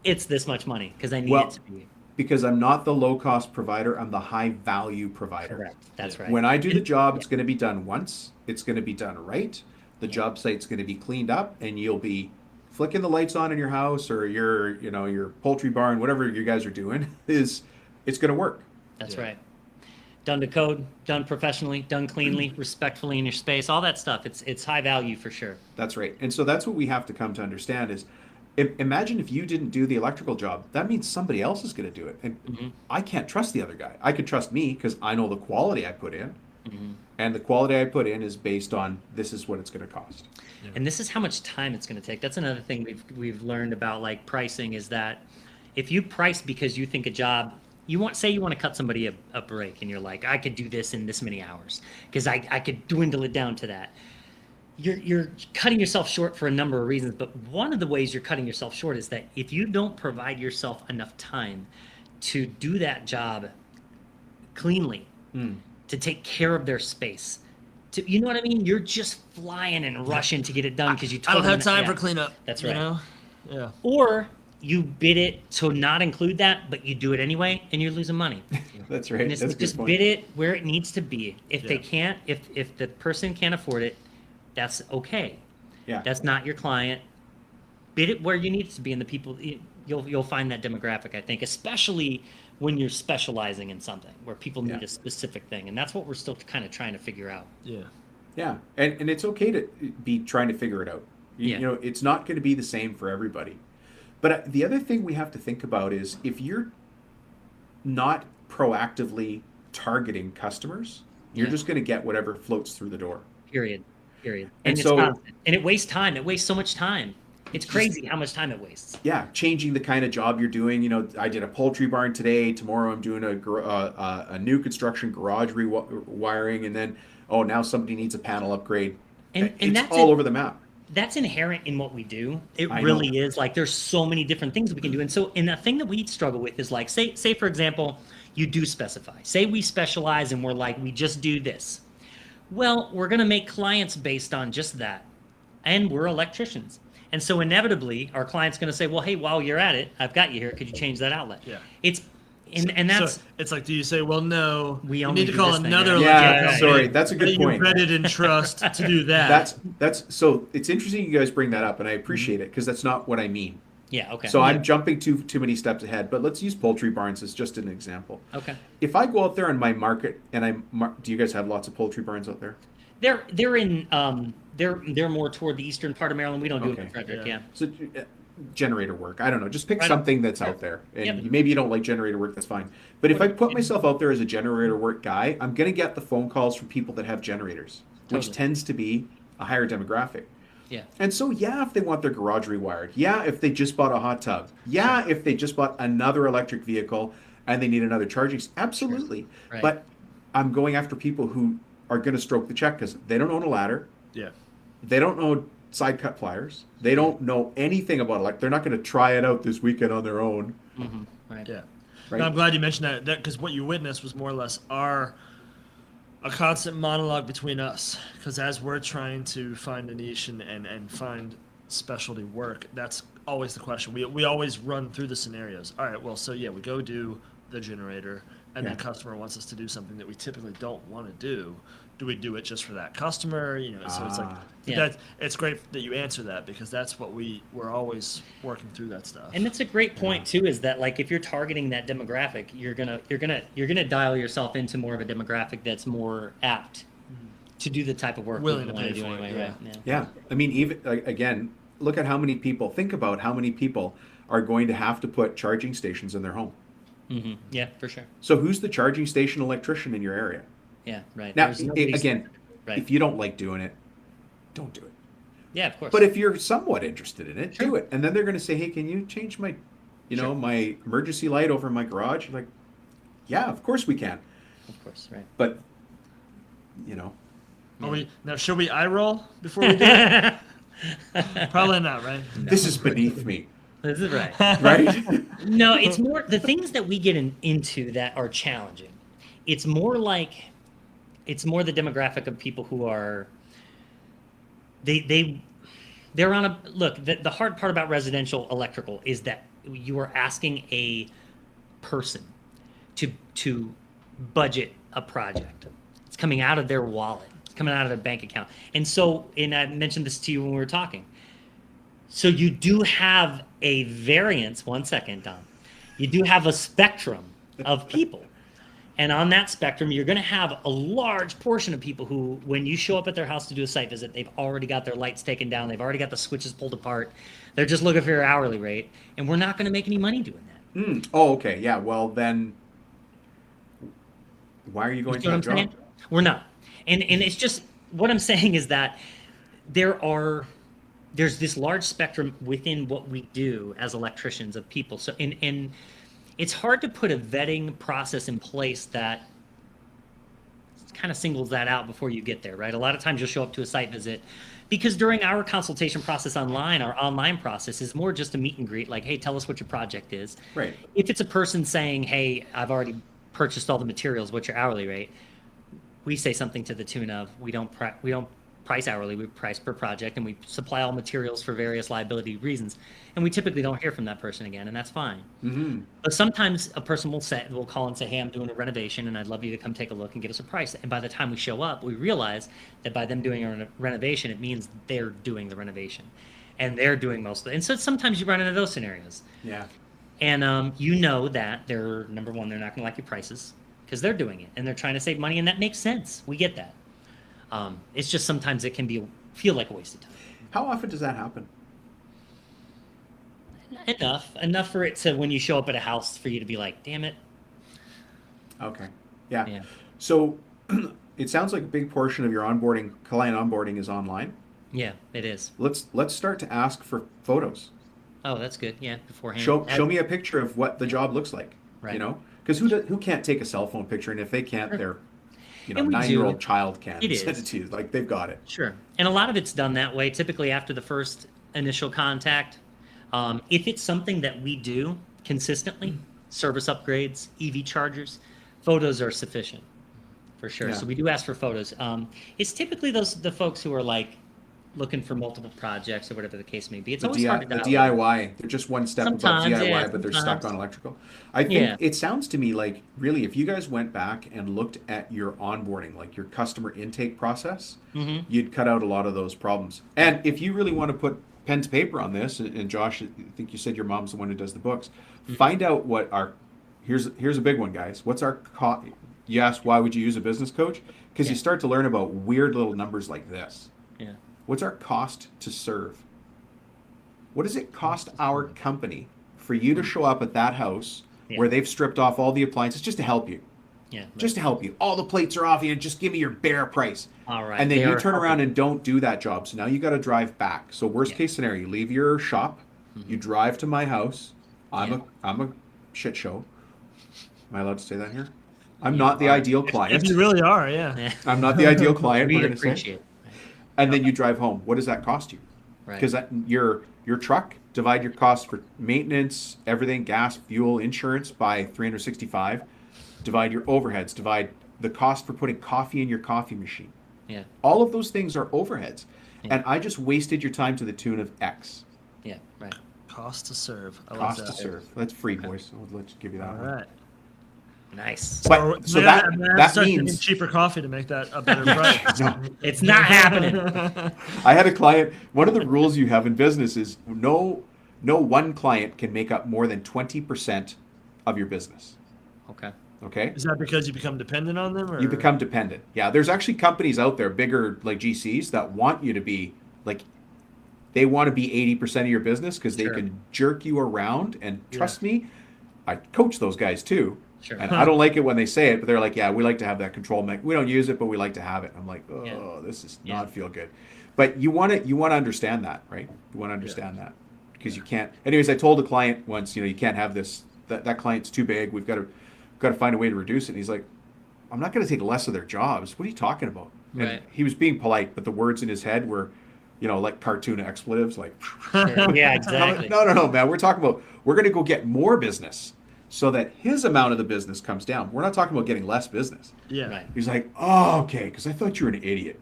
it's this much money because I need Well, it to be. Because I'm not the low cost provider, I'm the high value provider. Correct. That's right. When I do the job, it's going to be done once, it's going to be done right. The job site's going to be cleaned up, and you'll be flicking the lights on in your house or your poultry barn, whatever you guys are doing, it's going to work. That's Yeah. right. Done to code, done professionally, done cleanly, respectfully in your space, all that stuff. It's high value for sure. That's right. And so that's what we have to come to understand is, imagine if you didn't do the electrical job, that means somebody else is going to do it. And I can't trust the other guy. I could trust me because I know the quality I put in. And the quality I put in is based on this is what it's going to cost. And this is how much time it's going to take. That's another thing we've learned about like pricing is that if you price because you think a job, you want to cut somebody a break and you're like, I could do this in this many hours because I could dwindle it down to that. You're cutting yourself short for a number of reasons, but one of the ways you're cutting yourself short is that if you don't provide yourself enough time to do that job cleanly, to take care of their space, you know what I mean? You're just flying and rushing to get it done because you I don't have time yeah, for cleanup. That's you right. know? Yeah. Or you bid it to not include that, but you do it anyway, and you're losing money. That's right. And it's That's a good just point. bid it where it needs to be. If they Yeah. can't, if the person can't afford it, that's okay. Yeah. That's not your client. Bid it where you need it to be, and the people you'll find that demographic. I think, especially when you're specializing in something where people need Yeah. a specific thing, and that's what we're still kind of trying to figure out. Yeah. Yeah, and it's okay to be trying to figure it out. Yeah. You know, it's not going to be the same for everybody. But the other thing we have to think about is if you're not proactively targeting customers, you're Yeah. just going to get whatever floats through the door. Period. And And it's so- constant. And it wastes time. It wastes so much time. It's crazy how much time it wastes. Yeah, changing the kind of job you're doing. You know, I did a poultry barn today. Tomorrow I'm doing a new construction garage rewiring, and then now somebody needs a panel upgrade. And it's that's all it. over the map. That's inherent in what we do. It I really know. is. Like there's so many different things we can do. And the thing that we struggle with is like, say for example, you do specify. Say we specialize and we're like, we just do this. Well, we're going to make clients based on just that. And we're electricians. And so inevitably our client's going to say, well, hey, while you're at it, I've got you here. Could you change that outlet? Yeah. And that's, So it's like, do you say, well, no, We you only need to do call this thing, another right? Yeah, electric company sorry, that's a good that point. You vetted and trust to do that. That's so it's interesting you guys bring that up, and I appreciate it because that's not what I mean. yeah. Okay. So I'm jumping too many steps ahead, but let's use poultry barns as just an example. okay. If I go out there in my market and do you guys have lots of poultry barns out there? They're in they're more toward the eastern part of Maryland. We don't do it Okay. in Frederick. Yeah. Yeah. So generator work, I don't know, just pick Right on. something that's out there, and Yep. maybe you don't like generator work, that's fine. But if I put myself out there as a generator work guy, I'm going to get the phone calls from people that have generators, which Totally. tends to be a higher demographic. Yeah. And so, if they want their garage rewired, if they just bought a hot tub, if they just bought another electric vehicle and they need another charging, absolutely. Right. But I'm going after people who are going to stroke the check because they don't own a ladder, Yeah. they don't know side cut pliers, they don't know anything about they're not going to try it out this weekend on their own. Right. Yeah. Right. No, I'm glad you mentioned that because what you witnessed was more or less a constant monologue between us. Because as we're trying to find a niche and find specialty work, that's always the question. We always run through the scenarios. All right, well, so yeah, we go do the generator. and Yeah. that customer wants us to do something that we typically don't want to do we do it just for that customer? So it's like Yeah. it's great that you answer that, because that's what we're always working through that stuff. And it's a great point too, is that like if you're targeting that demographic, you're gonna dial yourself into more of a demographic that's more apt to do the type of work Willing you to want pay to do for it, anyway, yeah. right? Yeah. I mean, even again, look at how many people, think about how many people are going to have to put charging stations in their home. Mm-hmm. Yeah, for sure. So who's the charging station electrician in your area? Yeah, right. Now, There's nobody's- again, right. if you don't like doing it, don't do it. Yeah, of course. But if you're somewhat interested in it, Sure. do it. And then they're going to say, hey, can you change my, Sure. my emergency light over my garage? You're like, yeah, of course we can. Of course, right. But, Now, should we eye roll before we do it? Probably not, right? this is beneath me, This is right. right? No, it's more the things that we get into that are challenging. It's more the demographic of people who are they're on a look. The hard part about residential electrical is that you are asking a person to budget a project. It's coming out of their wallet. It's coming out of their bank account. And I mentioned this to you when we were talking. So you do have a variance. One second, Dom. You do have a spectrum of people. And on that spectrum, you're going to have a large portion of people who, when you show up at their house to do a site visit, they've already got their lights taken down. They've already got the switches pulled apart. They're just looking for your hourly rate. And we're not going to make any money doing that. Oh, okay. Yeah. Well, then why are you going You know to what that I'm job? saying? We're not. And it's just, what I'm saying is that there's this large spectrum within what we do as electricians of people. So, and it's hard to put a vetting process in place that kind of singles that out before you get there, right? A lot of times you'll show up to a site visit because during our consultation process online, our online process is more just a meet and greet, like, hey, tell us what your project is. Right. If it's a person saying, hey, I've already purchased all the materials, what's your hourly rate? We say something to the tune of, we don't price hourly, we price per project, and we supply all materials for various liability reasons. And we typically don't hear from that person again, and that's fine. Mm-hmm. But sometimes a person will call and say, hey, I'm doing a renovation, and I'd love you to come take a look and give us a price. And by the time we show up, we realize that by them doing a renovation, it means they're doing the renovation. And they're doing most of it. And so sometimes you run into those scenarios. Yeah. And you know that number one, they're not going to like your prices because they're doing it, and they're trying to save money, and that makes sense. We get that. It's just sometimes it can feel like a waste of time. How often does that happen? Enough for it to, when you show up at a house, for you to be like, damn it. Okay. Yeah. Yeah. So it sounds like a big portion of your client onboarding is online. Yeah, it is. Let's start to ask for photos. Oh, that's good. Yeah, beforehand. Show me a picture of what the job looks like. Right. Because who can't take a cell phone picture, and if they can't, Sure. their And we 9-year-old do. child can It send is. it to you. Like, they've got it. Sure. And a lot of it's done that way, typically after the first initial contact. If it's something that we do consistently, service upgrades, EV chargers, photos are sufficient for sure. Yeah. So we do ask for photos. It's typically the folks who are like looking for multiple projects or whatever the case may be. It's The, always hard to the dial in. DIY, they're just one step above Sometimes, DIY, yeah, but they're stuck sometimes. on electrical. I think Yeah. it sounds to me like, really, if you guys went back and looked at your onboarding, like your customer intake process, Mhm. you'd cut out a lot of those problems. And if you really want to put pen to paper on this, and Josh, I think you said your mom's the one who does the books, find out what here's a big one, guys. What's our you ask, why would you use a business coach? Because you Yeah. start to learn about weird little numbers like this. Yeah. What's our cost to serve? What does it cost our company for you to show up at that house Yeah. where they've stripped off all the appliances just to help you? Yeah. Just to help you. All the plates are off you, and just give me your bare price. All right. And then They you are turn around helping. and don't do that job. So now you got to drive back. So worst Yeah. case scenario, you leave your shop, you drive to my house. I'm a shit show. Am I allowed to say that here? I'm not the ideal client. If you really are, yeah. Yeah. I'm not the ideal client. We we're gonna say. appreciate it. And then you drive home. What does that cost you? Right. Because your truck, divide your cost for maintenance, everything, gas, fuel, insurance by 365. Divide your overheads. Divide the cost for putting coffee in your coffee machine. Yeah. All of those things are overheads. Yeah. And I just wasted your time to the tune of X. Yeah. Right. Cost to serve. I love Cost that. to serve. That's free, boys. Let's give you that All one. right. Nice. But so they have to that start getting means cheaper coffee to make that a better price. no. It's not happening. I had a client. One of the rules you have in business is no one client can make up more than 20% of your business. Okay. Okay. Is that because you become dependent on them? Or? You become dependent. Yeah, there's actually companies out there, bigger like GCs, that want you to be like, they want to be 80% of your business because they Sure. can jerk you around. And trust me, I coach those guys too. Sure. And I don't like it when they say it, but they're like, yeah, we like to have that control. We don't use it, but we like to have it. I'm like, oh, this does not feel good. But you want to understand that, right? You want to understand that because you can't. Anyways, I told a client once, you can't have this. That client's too big. We've got to find a way to reduce it. And he's like, I'm not going to take less of their jobs. What are you talking about? Right. And he was being polite, but the words in his head were, like cartoon expletives, like. Sure. Yeah, exactly. No, man. We're talking about we're going to go get more business so that his amount of the business comes down. We're not talking about getting less business. Yeah. Right. He's like, oh, okay, because I thought you were an idiot.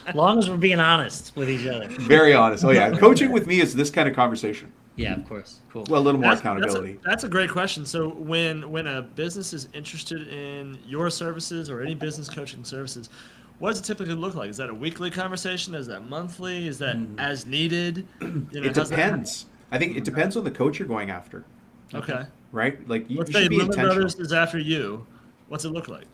As long as we're being honest with each other. Very honest. Oh yeah, coaching with me is this kind of conversation. Yeah, of course. Cool. Well, a little more That's accountability. That's a great question. So when a business is interested in your services or any business coaching services, what does it typically look like? Is that a weekly conversation? Is that monthly? Is that as needed? It depends. I think it depends on the coach you're going after. Okay. Right? Like you Let's should say be Lumen intentional. Brothers is after you. What's it look like?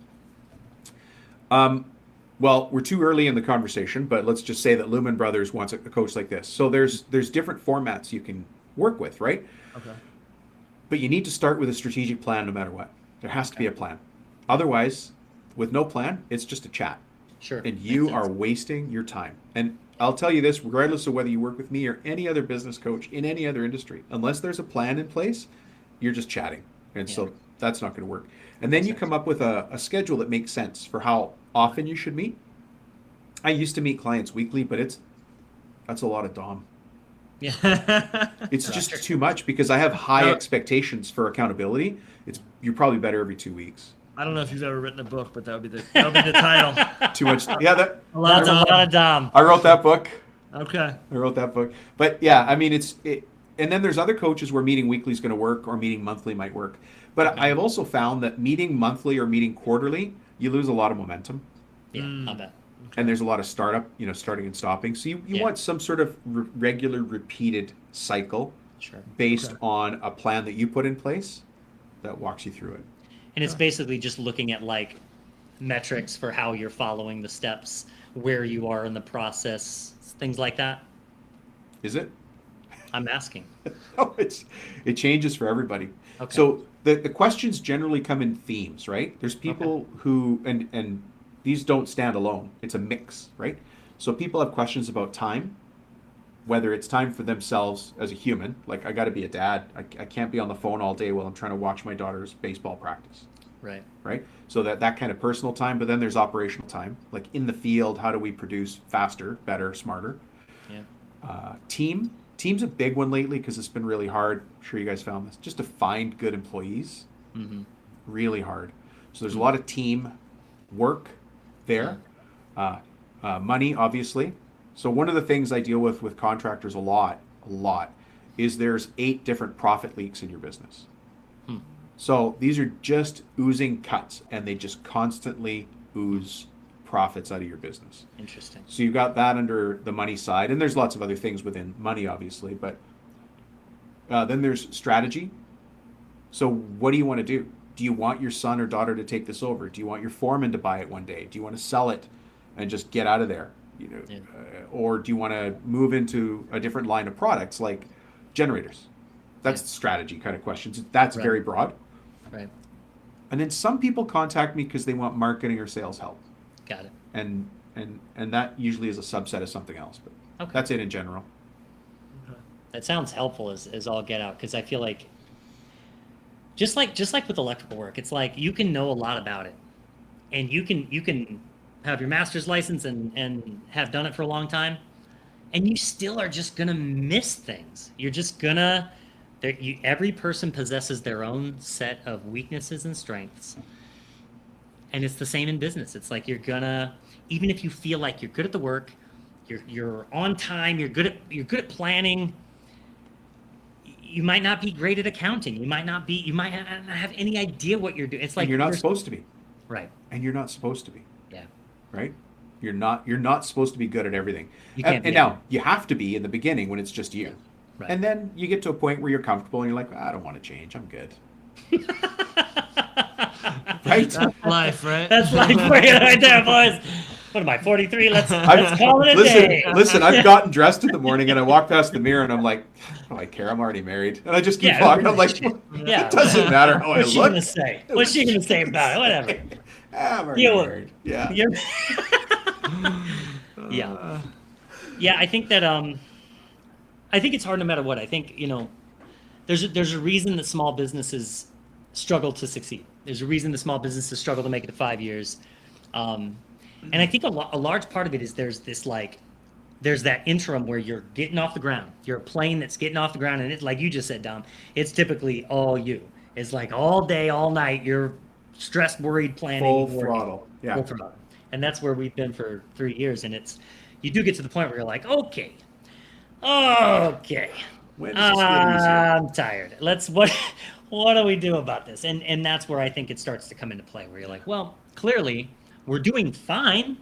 Well, we're too early in the conversation, but let's just say that Lumen Brothers wants a coach like this. So there's different formats you can work with, right? Okay. But you need to start with a strategic plan no matter what. There has to be a plan. Otherwise, with no plan, it's just a chat. Sure. And you Makes sense. are wasting your time. And I'll tell you this, regardless of whether you work with me or any other business coach in any other industry, unless there's a plan in place, you're just chatting. And so that's not going to work. And then you come up with a schedule that makes sense for how often you should meet. I used to meet clients weekly, but that's a lot of Dom. Yeah. It's just too much because I have high expectations for accountability. You're probably better every 2 weeks. I don't know if you've ever written a book, but that would be the title. Too much. Yeah, That's a lot of Dom. I wrote that book. Okay. But yeah, I mean, and then there's other coaches where meeting weekly is going to work or meeting monthly might work. But I have also found that meeting monthly or meeting quarterly, you lose a lot of momentum. Yeah, I bet. And there's a lot of starting and stopping. So you want some sort of regular, repeated cycle based on a plan that you put in place that walks you through it. And it's basically just looking at like metrics for how you're following the steps, where you are in the process, things like that. Is it? I'm asking. No, it changes for everybody. Okay. So the questions generally come in themes, right? There's people who, and these don't stand alone. It's a mix, right? So people have questions about time, whether it's time for themselves as a human, like I got to be a dad. I can't be on the phone all day while I'm trying to watch my daughter's baseball practice. Right. So that kind of personal time, but then there's operational time, like in the field, how do we produce faster, better, smarter? Yeah. Team's a big one lately because it's been really hard. I'm sure you guys found this, just to find good employees. Mm-hmm. Really hard. So there's a lot of team work there. Money, obviously. So one of the things I deal with contractors a lot, is there's 8 different profit leaks in your business. So these are just oozing cuts, and they just constantly ooze profits out of your business. Interesting. So you've got that under the money side, and there's lots of other things within money, obviously, but then there's strategy. So what do you want to do? Do you want your son or daughter to take this over? Do you want your foreman to buy it one day? Do you want to sell it and just get out of there? Or do you want to move into a different line of products like generators? That's the strategy kind of questions. That's very broad. Right. And then some people contact me because they want marketing or sales help. Got it. And that usually is a subset of something else, but that's it in general. That sounds helpful as all get out, because I feel like just like with electrical work, it's like you can know a lot about it, and you can have your master's license and have done it for a long time, and you still are just gonna miss things. You're just gonna every person possesses their own set of weaknesses and strengths, and it's the same in business. It's like you're gonna, even if you feel like you're good at the work, you're on time, you're good at planning, you might not be great at accounting. You might not have any idea what you're doing. It's like And you're not supposed to be. right. And you're not supposed to be. Yeah. Right? You're not supposed to be good at everything. You can't be and now you have to be in the beginning when it's just you. Right. And then you get to a point where you're comfortable and you're like, I don't want to change. I'm good. Right? That's life, right? That's life for you right there, boys. What am I, 43? Let's call it a day. Listen, I've gotten dressed in the morning and I walk past the mirror and I'm like, oh, I care. I'm already married. And I just keep walking. I'm like, yeah. It doesn't matter how What's I she look. gonna say? What's she gonna say about it? Whatever. I'm already married. Yeah. Yeah. Yeah, I think that I think it's hard no matter what. I think, there's a reason that small businesses struggle to succeed. There's a reason the small businesses struggle to make it to 5 years. And I think a large part of it is there's that interim where you're getting off the ground. You're a plane that's getting off the ground, and it's like you just said, Dom, it's typically all you. It's like all day, all night, you're stressed, worried, planning. Full working. throttle. Yeah. Full throttle. And that's where we've been for 3 years. And you do get to the point where you're like, okay. When does this get easier? I'm tired. What do we do about this? And that's where I think it starts to come into play, where you're like, well, clearly we're doing fine.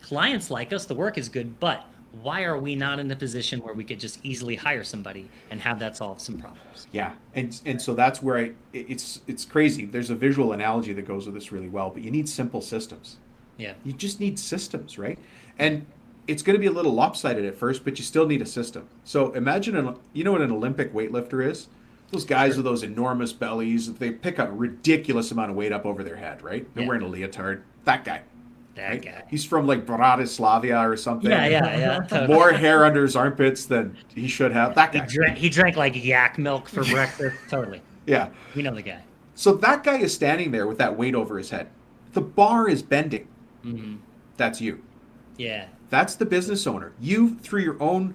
Clients like us, the work is good, but why are we not in the position where we could just easily hire somebody and have that solve some problems? Yeah, and so that's where it's crazy. There's a visual analogy that goes with this really well, but you need simple systems. Yeah. You just need systems, right? And it's going to be a little lopsided at first, but you still need a system. So imagine, you know what an Olympic weightlifter is? Those guys with those enormous bellies, they pick a ridiculous amount of weight up over their head, right? They're wearing a leotard. That guy. That guy. He's from like Bratislava or something. Yeah. Totally. More hair under his armpits than he should have. That guy. He drank like yak milk for breakfast. Totally. Yeah. We know the guy. So that guy is standing there with that weight over his head. The bar is bending. Mm-hmm. That's you. Yeah. That's the business owner. You, through your own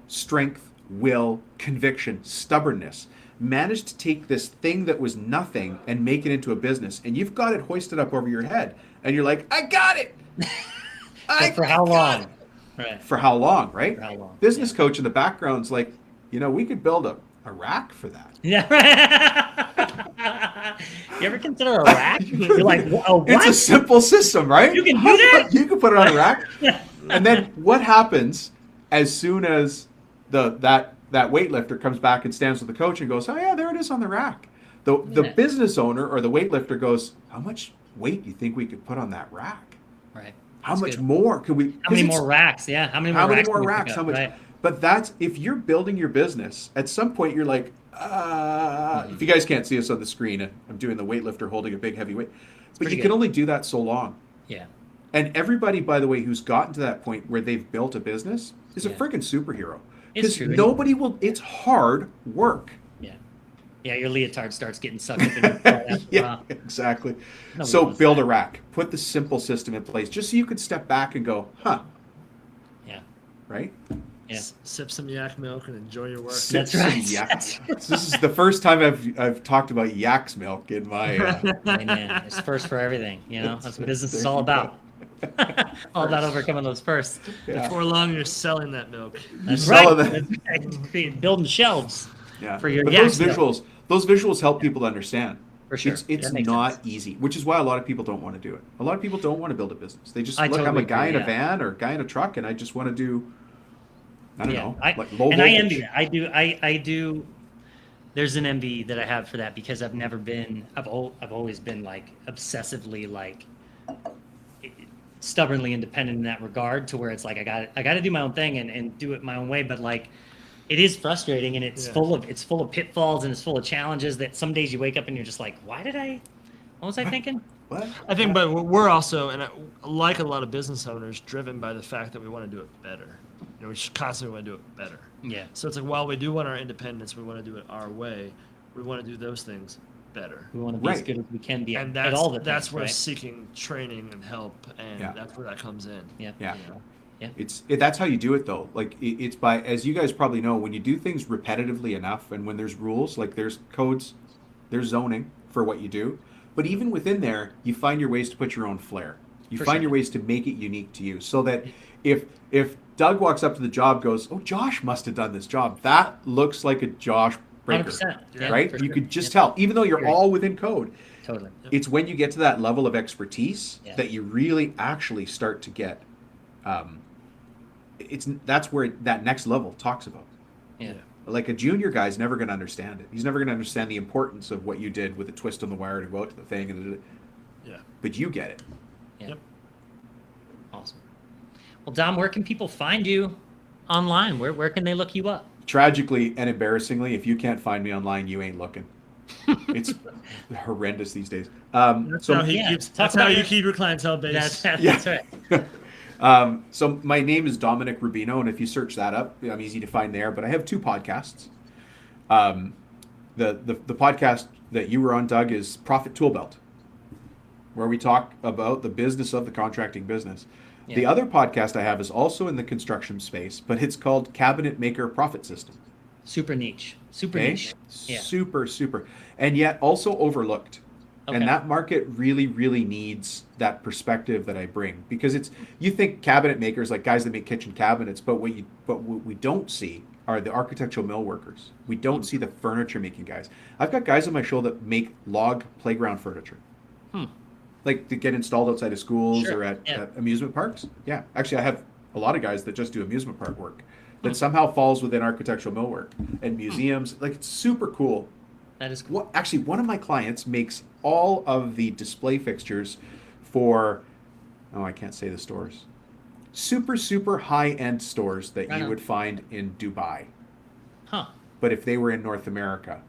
strength, will, conviction, stubbornness, managed to take this thing that was nothing and make it into a business. And you've got it hoisted up over your head. And you're like, I got it. But for how long? Right. For how long, right? For how long? Business coach in the background's like, we could build a rack for that. Yeah. You ever consider a rack? You're like, what? It's a simple system, right? You can do that? You can put it on a rack. And then what happens as soon as that weightlifter comes back and stands with the coach and goes, oh yeah, there it is on the rack. The business owner or the weightlifter goes, how much weight do you think we could put on that rack? Right. How much more could we? How many more racks? Yeah. How many more racks? How much? Right. But that's, if you're building your business, at some point you're like, if you guys can't see us on the screen, I'm doing the weightlifter holding a big heavy weight. But you can only do that so long. Yeah. And everybody, by the way, who's gotten to that point where they've built a business is a freaking superhero. It's Because true. it's hard work. Yeah. Yeah, your leotard starts getting sucked up in your butt after a Yeah, while. exactly. Nobody So wants build that. a rack. Put the simple system in place just so you can step back and go, Yeah. right? Yeah. Sip some yak milk and enjoy your work. Sip That's some right. yak. That's right. This is the first time I've talked about yak's milk in my. Hey, man, it's first for everything. That's what business is all about. All about overcoming those firsts. Yeah. Before long, you're selling that milk. That's sell right. it. That's right. Building shelves Yeah. for your But yak those milk. visuals help people to understand. For sure. It's That makes not sense. easy, which is why a lot of people don't want to do it. A lot of people don't want to build a business. They just I look, I'm totally a guy agree, in a van or a guy in a truck, and I just want to do, I don't know, like low and I voltage. envy that. I do. There's an envy that I have for that because I've never been. I've always been like obsessively like stubbornly independent in that regard, to where it's like I got to do my own thing and do it my own way. But like, it is frustrating, and it's full of pitfalls, and it's full of challenges that some days you wake up and you're just like, what was I thinking? What? I think, but we're also, and like a lot of business owners, driven by the fact that we want to do it better. We just constantly want to do it better. Yeah. So it's like, while we do want our independence, we want to do it our way. We want to do those things better. We want to be as Right. good as we can be And at all the that's things, where right? seeking training and help, and Yeah. that's where that comes in. Yeah. Yeah. You know? That's how you do it though. Like it's by, as you guys probably know, when you do things repetitively enough, and when there's rules, like there's codes, there's zoning for what you do, but even within there, you find your ways to put your own flair. You For find sure. your ways to make it unique to you, so that if Doug walks up to the job, goes, "Oh, Josh must have done this job. That looks like a Josh breaker, 100%. Yeah, right? for You sure. could just Yep. tell, even though you're Agree. all within code. Totally. It's when you get to that level of expertise Yeah. that you really actually start to get. That's where that next level talks about. Yeah. Like a junior guy's never going to understand it. He's never going to understand the importance of what you did with a twist on the wire to go out to the thing. Yeah. But you get it. Yeah. Yep. Awesome. Well, Dom, where can people find you online? Where can they look you up? Tragically and embarrassingly, if you can't find me online, you ain't looking. It's horrendous these days. That's So how he yeah, keeps. talk That's how about you your- keep your clientele base. That's right. So my name is Dominic Rubino, and if you search that up, I'm easy to find there. But I have two podcasts. The podcast that you were on, Doug, is Profit Toolbelt, where we talk about the business of the contracting business. Yeah. The other podcast I have is also in the construction space, but it's called Cabinet Maker Profit System. Super niche. Super Okay? niche. Yeah. Super, and yet also overlooked. Okay. And that market really, really needs that perspective that I bring, because you think cabinet makers like guys that make kitchen cabinets, but what we don't see are the architectural mill workers. We don't see the furniture making guys. I've got guys on my show that make log playground furniture, like to get installed outside of schools Sure. or at Yeah. amusement parks. Yeah, actually, I have a lot of guys that just do amusement park work that somehow falls within architectural millwork and museums. Like, it's super cool. That is cool. Actually, one of my clients makes all of the display fixtures for, I can't say the stores, super high-end stores that Right you on. would find in Dubai. Huh. But if they were in North America,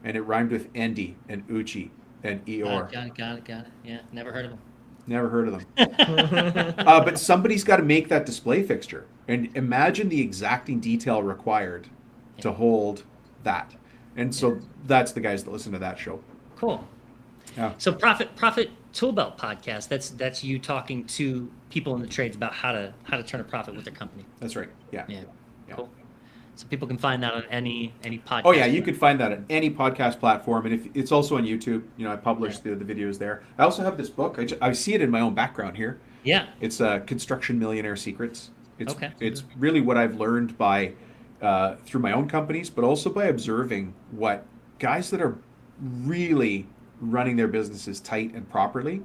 and it rhymed with Endi and Uchi and Eeyore. Got it. Yeah, never heard of them. Never heard of them. But somebody's got to make that display fixture. And imagine the exacting detail required to hold that. And so that's the guys that listen to that show. Cool. Yeah. So Profit Toolbelt podcast. That's you talking to people in the trades about how to turn a profit with their company. That's right. Yeah. Yeah. Yeah. Cool. So people can find that on any podcast. Oh yeah, you could find that on any podcast platform, and if it's also on YouTube. I publish the videos there. I also have this book. I see it in my own background here. Yeah. It's Construction Millionaire Secrets. Okay. It's really what I've learned by through my own companies, but also by observing what guys that are really running their businesses tight and properly,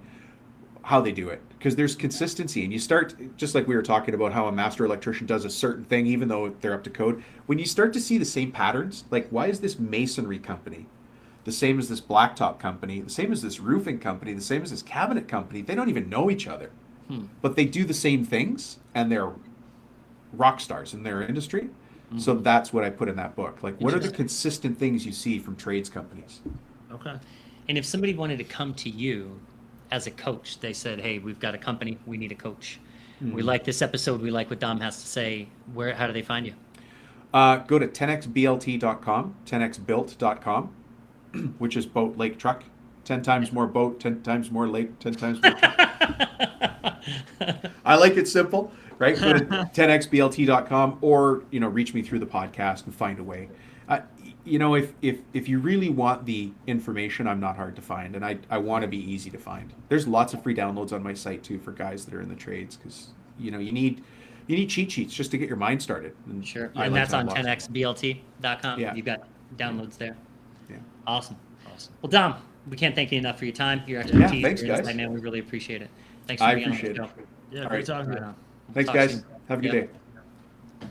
how they do it. Because there's consistency, and you start, just like we were talking about how a master electrician does a certain thing even though they're up to code. When you start to see the same patterns, like why is this masonry company the same as this blacktop company, the same as this roofing company, the same as this cabinet company? They don't even know each other, but they do the same things, and they're rock stars in their industry. So that's what I put in that book. Like, what are the consistent things you see from trades companies? Okay. And if somebody wanted to come to you as a coach, they said, "Hey, we've got a company. We need a coach. We like this episode. We like what Dom has to say." How do they find you? Go to 10xblt.com, 10xbuilt.com, which is boat, lake, truck. 10 times more boat, 10 times more lake, 10 times more truck. I like it simple, right? Go to 10xblt.com, or reach me through the podcast and find a way. If you really want the information, I'm not hard to find, and I want to be easy to find. There's lots of free downloads on my site too for guys that are in the trades, because you need cheat sheets just to get your mind started. And Sure. I And like that's to on have lots. 10xblt.com. Yeah. You've got downloads there. Yeah. Awesome. Well, Dom, we can't thank you enough for your time, your expertise, thanks, your guys. insight, man. We really appreciate it. Thanks for I being on the appreciate show. it. Yeah, All great right. talking to Right you. on. Thanks, Talk guys. soon. Have a good Yep. day.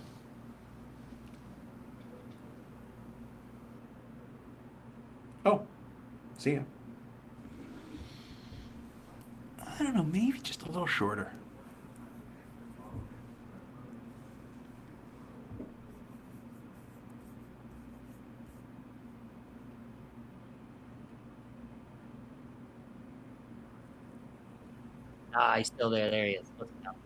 Oh, see ya. I don't know, maybe just a little shorter. He's still there. There he is. What's up?